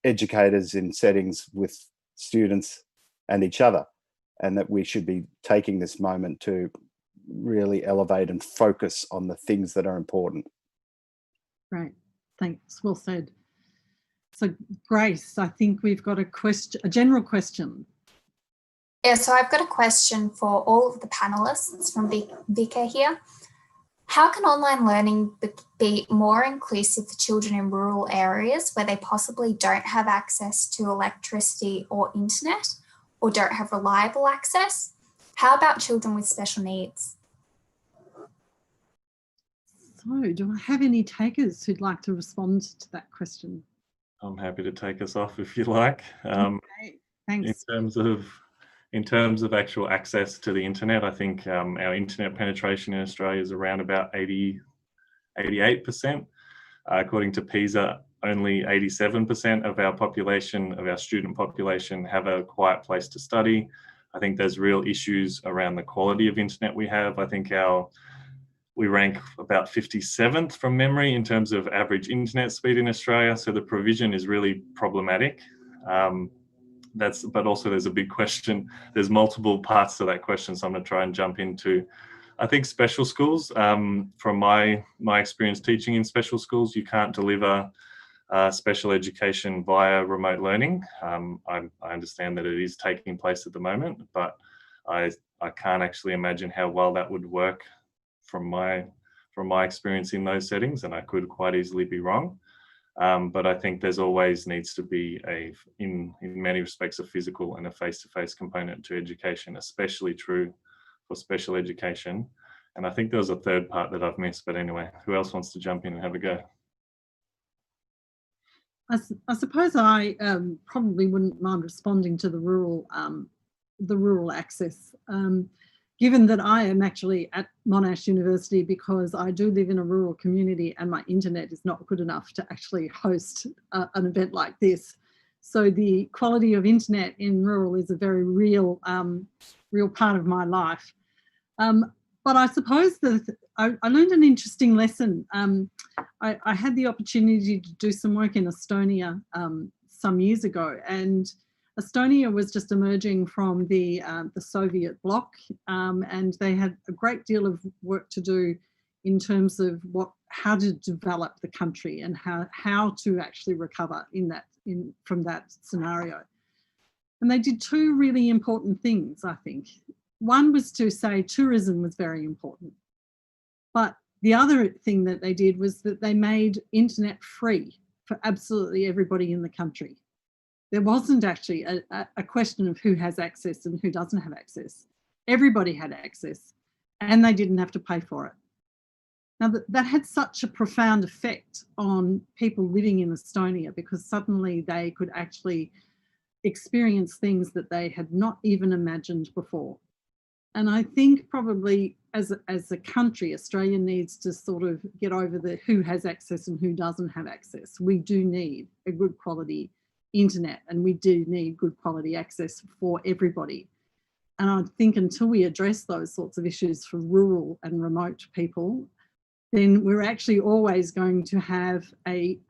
educators in settings with students and each other, and that we should be taking this moment to really elevate and focus on the things that are important. Great, thanks, well said. So Grace, I think we've got a general question. Yeah, so I've got a question for all of the panelists from Vika here. How can online learning be more inclusive for children in rural areas where they possibly don't have access to electricity or internet or don't have reliable access? How about children with special needs? So, do I have any takers who'd like to respond to that question? I'm happy to take us off if you like. Okay, thanks. In terms of actual access to the internet, I think our internet penetration in Australia is around about 88%. According to PISA, only 87% of our population, of our student population, have a quiet place to study. I think there's real issues around the quality of internet we have. I think we rank about 57th from memory in terms of average internet speed in Australia. So the provision is really problematic. But also there's a big question. There's multiple parts to that question, so I'm going to try and jump into. I think special schools, from my experience teaching in special schools, you can't deliver special education via remote learning. I understand that it is taking place at the moment, but I can't actually imagine how well that would work from my experience in those settings, and I could quite easily be wrong. But I think there's always needs to be in many respects, a physical and a face-to-face component to education, especially true for special education. And I think there was a third part that I've missed, but anyway, who else wants to jump in and have a go? I suppose I probably wouldn't mind responding to the rural access, given that I am actually at Monash University, because I do live in a rural community and my internet is not good enough to actually host an event like this. So the quality of internet in rural is a very real part of my life. But I suppose that I learned an interesting lesson. I had the opportunity to do some work in Estonia some years ago, and Estonia was just emerging from the Soviet bloc, and they had a great deal of work to do in terms of how to develop the country and how to actually recover from that scenario. And they did two really important things, I think. One was to say tourism was very important, but the other thing that they did was that they made internet free for absolutely everybody in the country. There wasn't actually a question of who has access and who doesn't have access. Everybody had access and they didn't have to pay for it. Now that had such a profound effect on people living in Estonia, because suddenly they could actually experience things that they had not even imagined before. And I think probably as a country, Australia needs to sort of get over the who has access and who doesn't have access. We do need a good quality internet and we do need good quality access for everybody. And I think until we address those sorts of issues for rural and remote people, then we're actually always going to have a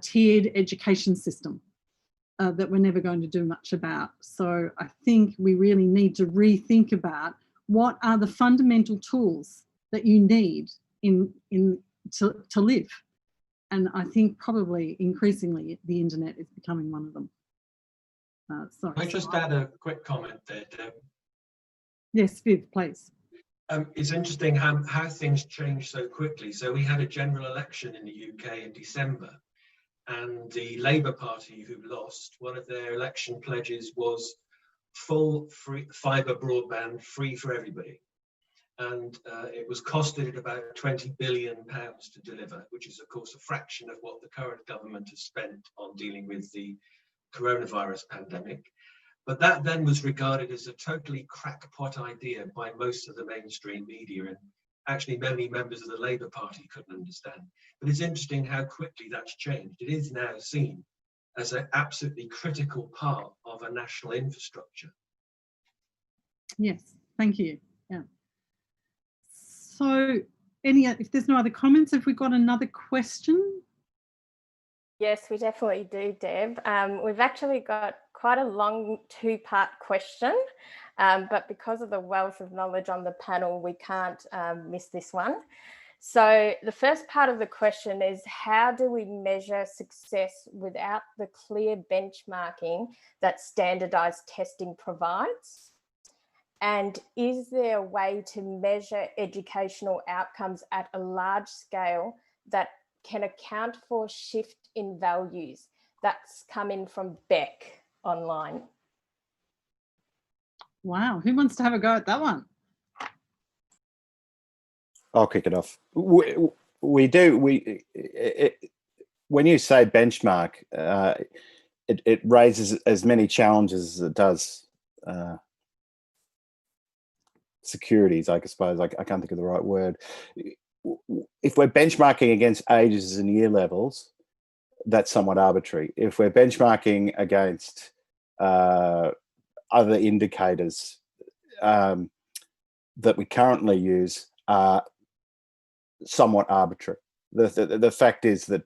tiered education system that we're never going to do much about. So I think we really need to rethink about what are the fundamental tools that you need to live. And I think probably increasingly the internet is becoming one of them. Can I just add a quick comment there, Deb? Yes, Viv, please. It's interesting how things change so quickly. So we had a general election in the UK in December, and the Labour Party, who lost, one of their election pledges was full free fibre broadband, free for everybody. And it was costed at about £20 billion to deliver, which is, of course, a fraction of what the current government has spent on dealing with the coronavirus pandemic. But that then was regarded as a totally crackpot idea by most of the mainstream media, and actually many members of the Labour Party couldn't understand. But it's interesting how quickly that's changed. It is now seen as an absolutely critical part of a national infrastructure. Yes, thank you. Yeah. So if there's no other comments, have we got another question? Yes, we definitely do, Deb. We've actually got quite a long two-part question, but because of the wealth of knowledge on the panel, we can't miss this one. So the first part of the question is, how do we measure success without the clear benchmarking that standardized testing provides? And is there a way to measure educational outcomes at a large scale that can account for shift in values? That's coming from Beck online. Wow, who wants to have a go at that one? I'll kick it off. We do. When you say benchmark, it raises as many challenges as it does securities, I suppose. I can't think of the right word. If we're benchmarking against ages and year levels, that's somewhat arbitrary. If we're benchmarking against other indicators that we currently use are somewhat arbitrary. The fact is that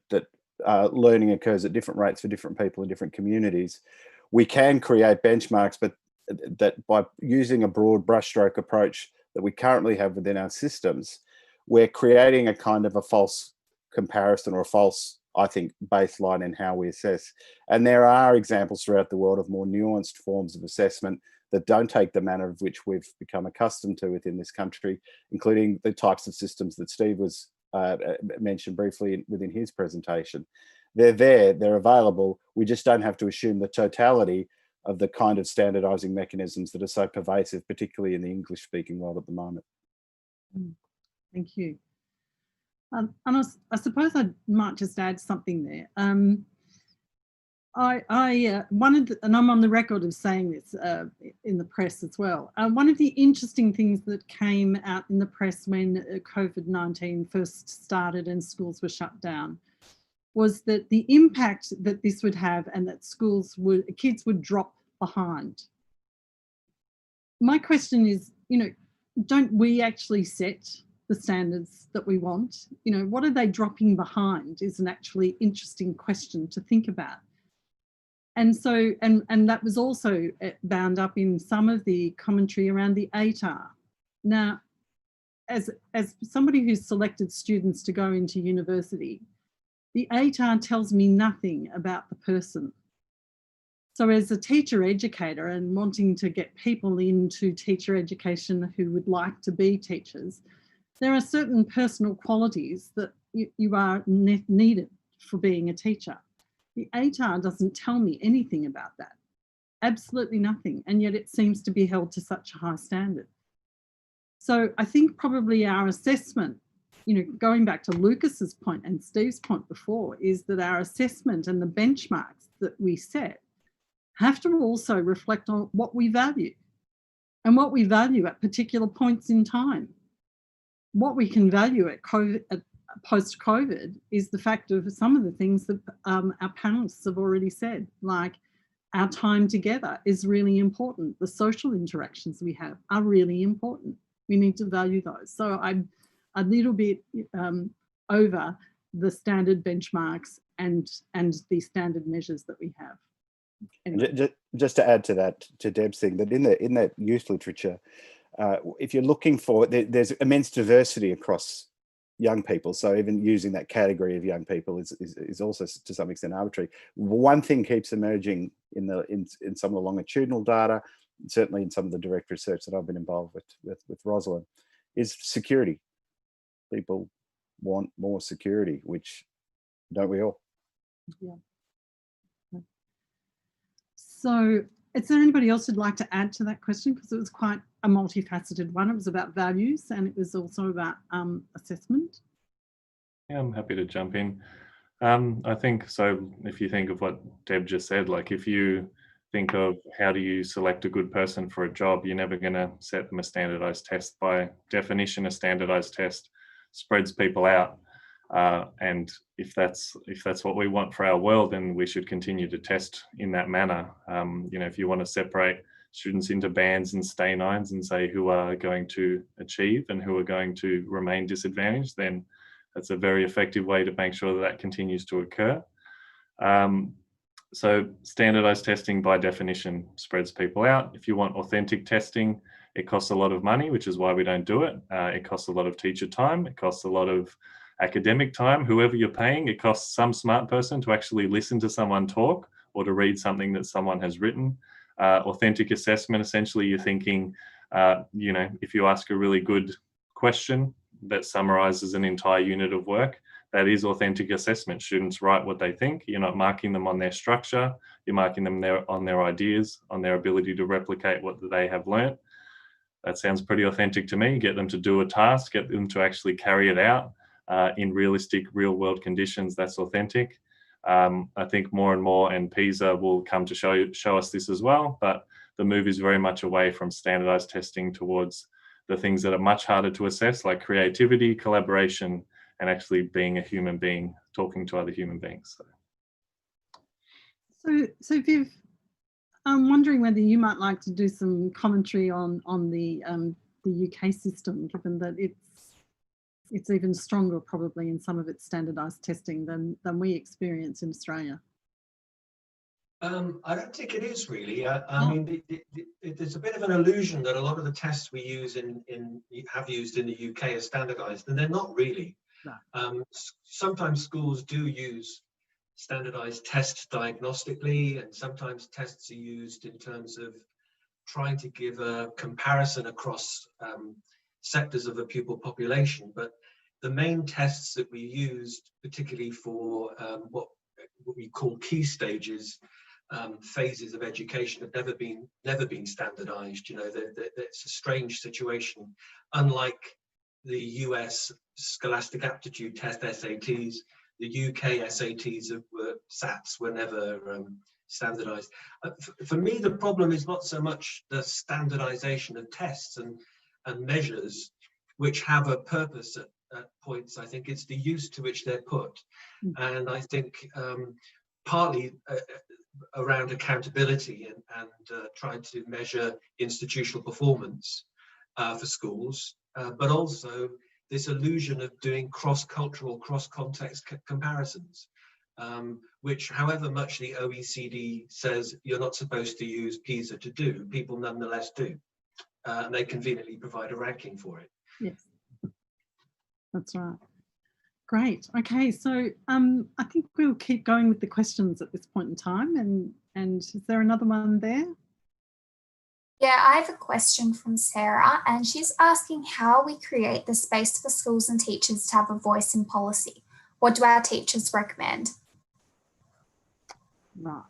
learning occurs at different rates for different people in different communities. We can create benchmarks, but that by using a broad brushstroke approach that we currently have within our systems, we're creating a kind of a false comparison or a false, I think, baseline in how we assess. And there are examples throughout the world of more nuanced forms of assessment that don't take the manner of which we've become accustomed to within this country, including the types of systems that Steve was mentioned briefly within his presentation. They're there, they're available. We just don't have to assume the totality of the kind of standardizing mechanisms that are so pervasive, particularly in the English-speaking world at the moment. Thank you. And I suppose I might just add something there. I wanted, and I'm on the record of saying this in the press as well. One of the interesting things that came out in the press when COVID-19 first started and schools were shut down was that the impact that this would have, and that kids would drop behind. My question is, don't we actually set the standards that we want? What are they dropping behind is an actually interesting question to think about. And so, and that was also bound up in some of the commentary around the ATAR. Now, as somebody who's selected students to go into university, the ATAR tells me nothing about the person. So as a teacher educator and wanting to get people into teacher education who would like to be teachers, there are certain personal qualities that you are needed for being a teacher. The ATAR doesn't tell me anything about that, absolutely nothing, and yet it seems to be held to such a high standard. So I think probably our assessment, going back to Lucas's point and Steve's point before, is that our assessment and the benchmarks that we set have to also reflect on what we value and what we value at particular points in time. What we can value at post-COVID is the fact of some of the things that our panelists have already said, like our time together is really important. The social interactions we have are really important. We need to value those. So I'm a little bit over the standard benchmarks and the standard measures that we have. Anyway. Just to add to that, to Deb's thing, that in that youth literature, if you're looking for, there's immense diversity across young people. So even using that category of young people is also to some extent arbitrary. One thing keeps emerging in some of the longitudinal data, certainly in some of the direct research that I've been involved with Rosalind, is security. People want more security, which don't we all? Yeah. So is there anybody else who'd like to add to that question? Because it was quite a multifaceted one. It was about values and it was also about assessment. Yeah, I'm happy to jump in. I think so. If you think of what Deb just said, like if you think of how do you select a good person for a job, you're never going to set them a standardized test. By definition, a standardized test spreads people out. And if that's what we want for our world, then we should continue to test in that manner. If you want to separate students into bands and stay nines and say who are going to achieve and who are going to remain disadvantaged, then that's a very effective way to make sure that continues to occur. So standardized testing by definition spreads people out. If you want authentic testing, it costs a lot of money, which is why we don't do it. It costs a lot of teacher time. It costs a lot of academic time. Whoever you're paying, it costs some smart person to actually listen to someone talk or to read something that someone has written. Authentic assessment, essentially you're thinking, You know, if you ask a really good question that summarizes an entire unit of work, that is authentic assessment. Students write what they think. You're not marking them on their structure. You're marking them on their ideas, on their ability to replicate what they have learnt. That sounds pretty authentic to me. Get them to do a task, get them to actually carry it out in realistic, real-world conditions. That's authentic. I think more and more, and PISA will come to show us this as well, but the move is very much away from standardized testing towards the things that are much harder to assess, like creativity, collaboration, and actually being a human being, talking to other human beings. So Viv, I'm wondering whether you might like to do some commentary on the UK system, given that it's even stronger probably in some of its standardised testing than we experience in Australia. I don't think it is really. I mean, there's a bit of an illusion that a lot of the tests we use have used in the UK are standardised, and they're not really. No. Sometimes schools do use standardised tests diagnostically, and sometimes tests are used in terms of trying to give a comparison across sectors of a pupil population. But the main tests that we used, particularly for what we call key stages, phases of education, have never been standardized. You know, it's a strange situation. Unlike the US Scholastic Aptitude Test, SATs, the UK SATs SATs were never standardized. For me, the problem is not so much the standardization of tests and measures, which have a purpose at points. I think it's the use to which they're put. And I think partly around accountability and trying to measure institutional performance for schools, but also this illusion of doing cross-cultural, cross-context comparisons, which however much the OECD says you're not supposed to use PISA to do, people nonetheless do. And they conveniently provide a ranking for it. Yes, that's right. Great. Okay, so I think we'll keep going with the questions at this point in time. And is there another one there? Yeah, I have a question from Sarah, and she's asking how we create the space for schools and teachers to have a voice in policy. What do our teachers recommend? Right.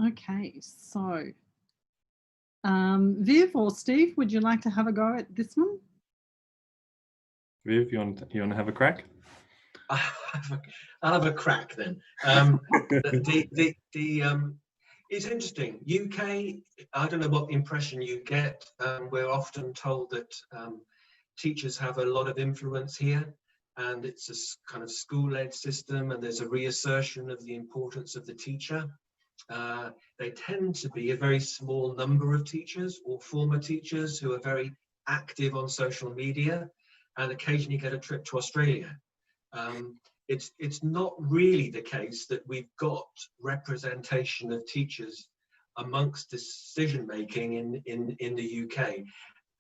Okay, so Viv or Steve, would you like to have a go at this one? Viv, you want to have a crack? I'll have a crack then. It's interesting. UK, I don't know what impression you get. We're often told that teachers have a lot of influence here, and it's a kind of school-led system, and there's a reassertion of the importance of the teacher. They tend to be a very small number of teachers or former teachers who are very active on social media and occasionally get a trip to Australia. It's not really the case that we've got representation of teachers amongst decision making in the UK,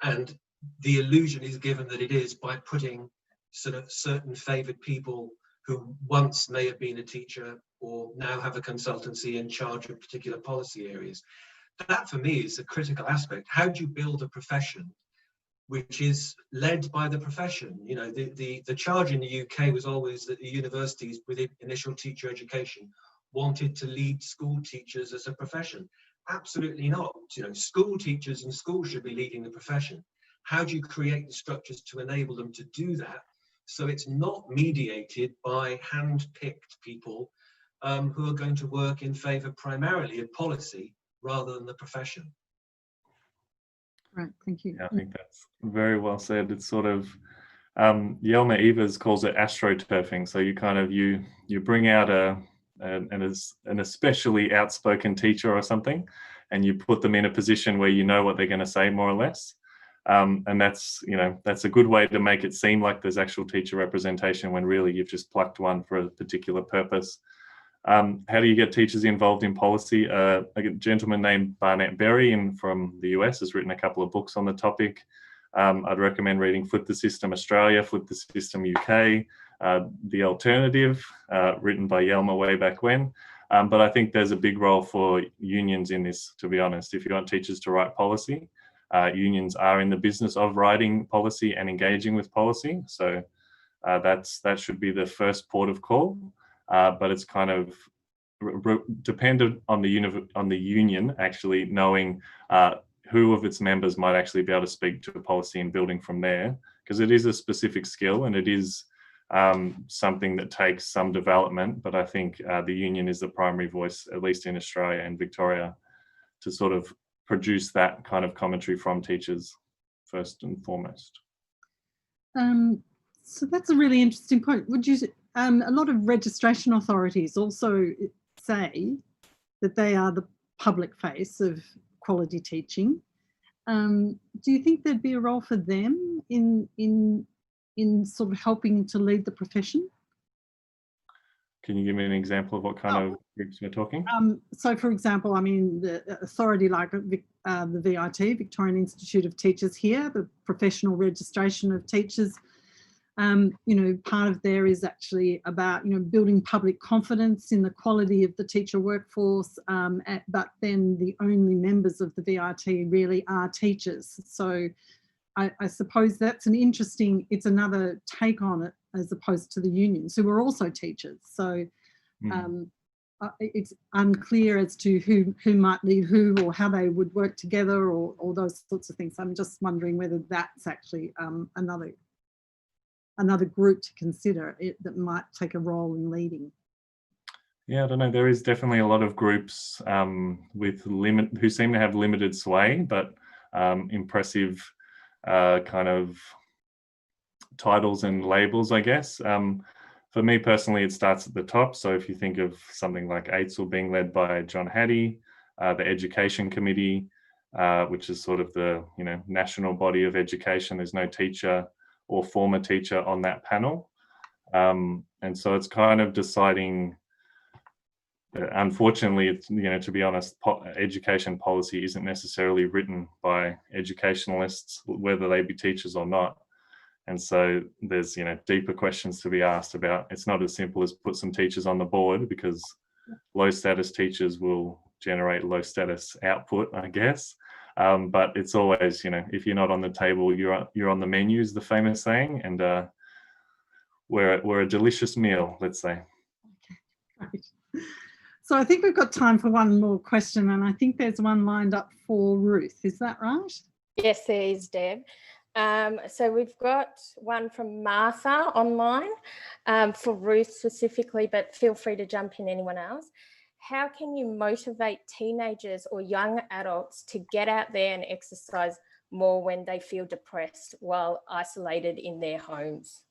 and the illusion is given that it is by putting sort of certain favoured people who once may have been a teacher or now have a consultancy in charge of particular policy areas. That for me is a critical aspect. How do you build a profession which is led by the profession? You know, the charge in the UK was always that the universities with initial teacher education wanted to lead school teachers as a profession. Absolutely not. You know, school teachers and schools should be leading the profession. How do you create the structures to enable them to do that so it's not mediated by hand-picked people who are going to work in favour primarily of policy rather than the profession? Right, thank you. Yeah, I think that's very well said. It's sort of, Yelma Evers calls it astroturfing. So you kind of, you bring out an especially outspoken teacher or something, and you put them in a position where you know what they're going to say more or less. And that's, you know, that's a good way to make it seem like there's actual teacher representation when really you've just plucked one for a particular purpose. How do you get teachers involved in policy? A gentleman named Barnett Berry from the US has written a couple of books on the topic. I'd recommend reading Flip the System Australia, Flip the System UK, The Alternative, written by Yelma way back when. But I think there's a big role for unions in this, to be honest. If you want teachers to write policy, unions are in the business of writing policy and engaging with policy. So that should be the first port of call, but it's kind of dependent on the union actually knowing who of its members might actually be able to speak to policy and building from there, because it is a specific skill and it is something that takes some development. But I think the union is the primary voice, at least in Australia and Victoria, to sort of produce that kind of commentary from teachers first and foremost. So that's a really interesting point. Would you? A lot of registration authorities also say that they are the public face of quality teaching. Do you think there'd be a role for them in sort of helping to lead the profession? Can you give me an example of what kind of groups we're talking? So, for example, I mean, the authority like the VIT, Victorian Institute of Teachers here, the professional registration of teachers, part of there is actually about, building public confidence in the quality of the teacher workforce, but then the only members of the VIT really are teachers. So I suppose that's it's another take on it as opposed to the unions, who are also teachers. So it's unclear as to who might lead who or how they would work together or those sorts of things. I'm just wondering whether that's actually another group to consider that might take a role in leading. Yeah, I don't know. There is definitely a lot of groups who seem to have limited sway, but impressive kind of titles and labels, I guess. For me personally, it starts at the top. So if you think of something like AITSL being led by John Hattie, the Education Committee, which is sort of the national body of education. There's no teacher or former teacher on that panel. And so it's kind of deciding, unfortunately, it's, to be honest, education policy isn't necessarily written by educationalists, whether they be teachers or not. And so there's, deeper questions to be asked about. It's not as simple as put some teachers on the board, because low status teachers will generate low status output, I guess. But it's always, if you're not on the table, you're on the menu, is the famous saying, and we're a delicious meal, let's say. Okay, great. So I think we've got time for one more question, and I think there's one lined up for Ruth. Is that right? Yes, there is, Deb. So we've got one from Martha online for Ruth specifically, but feel free to jump in, anyone else. How can you motivate teenagers or young adults to get out there and exercise more when they feel depressed while isolated in their homes?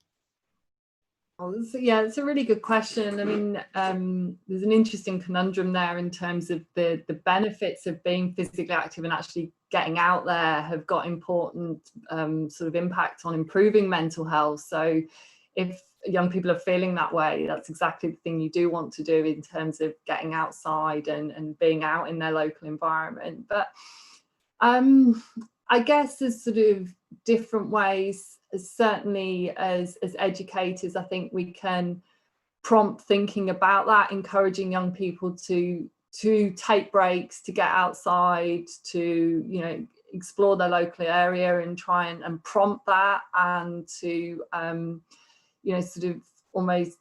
Yeah, it's a really good question. I mean, there's an interesting conundrum there in terms of the benefits of being physically active and actually getting out there have got important sort of impact on improving mental health. So if young people are feeling that way, that's exactly the thing you do want to do in terms of getting outside and being out in their local environment. But I guess there's sort of different ways. Certainly as educators, I think we can prompt thinking about that, encouraging young people to take breaks, to get outside, to explore their local area and try and prompt that, and to sort of almost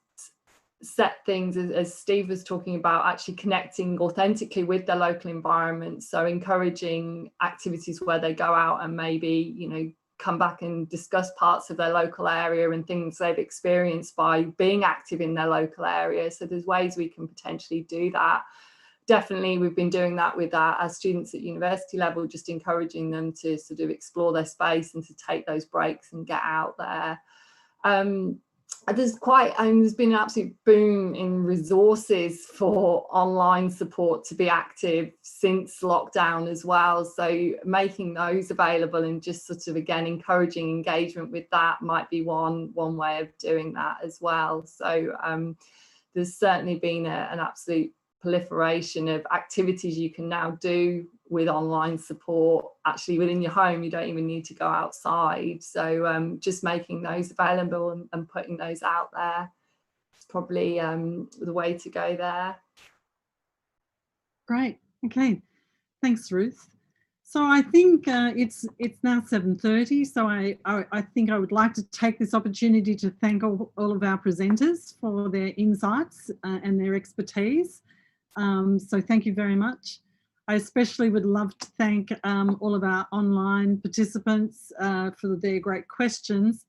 set things, as Steve was talking about, actually connecting authentically with their local environment. So encouraging activities where they go out and maybe come back and discuss parts of their local area and things they've experienced by being active in their local area. So there's ways we can potentially do that. Definitely we've been doing that with our students at university level, just encouraging them to sort of explore their space and to take those breaks and get out there. There's been an absolute boom in resources for online support to be active since lockdown as well. So making those available and just sort of, again, encouraging engagement with that might be one way of doing that as well. So there's certainly been an absolute proliferation of activities you can now do with online support actually within your home. You don't even need to go outside. So just making those available and putting those out there is probably the way to go there. Great. Okay. Thanks, Ruth. So I think it's now 7:30. So I think I would like to take this opportunity to thank all of our presenters for their insights and their expertise. So thank you very much. I especially would love to thank all of our online participants for their great questions.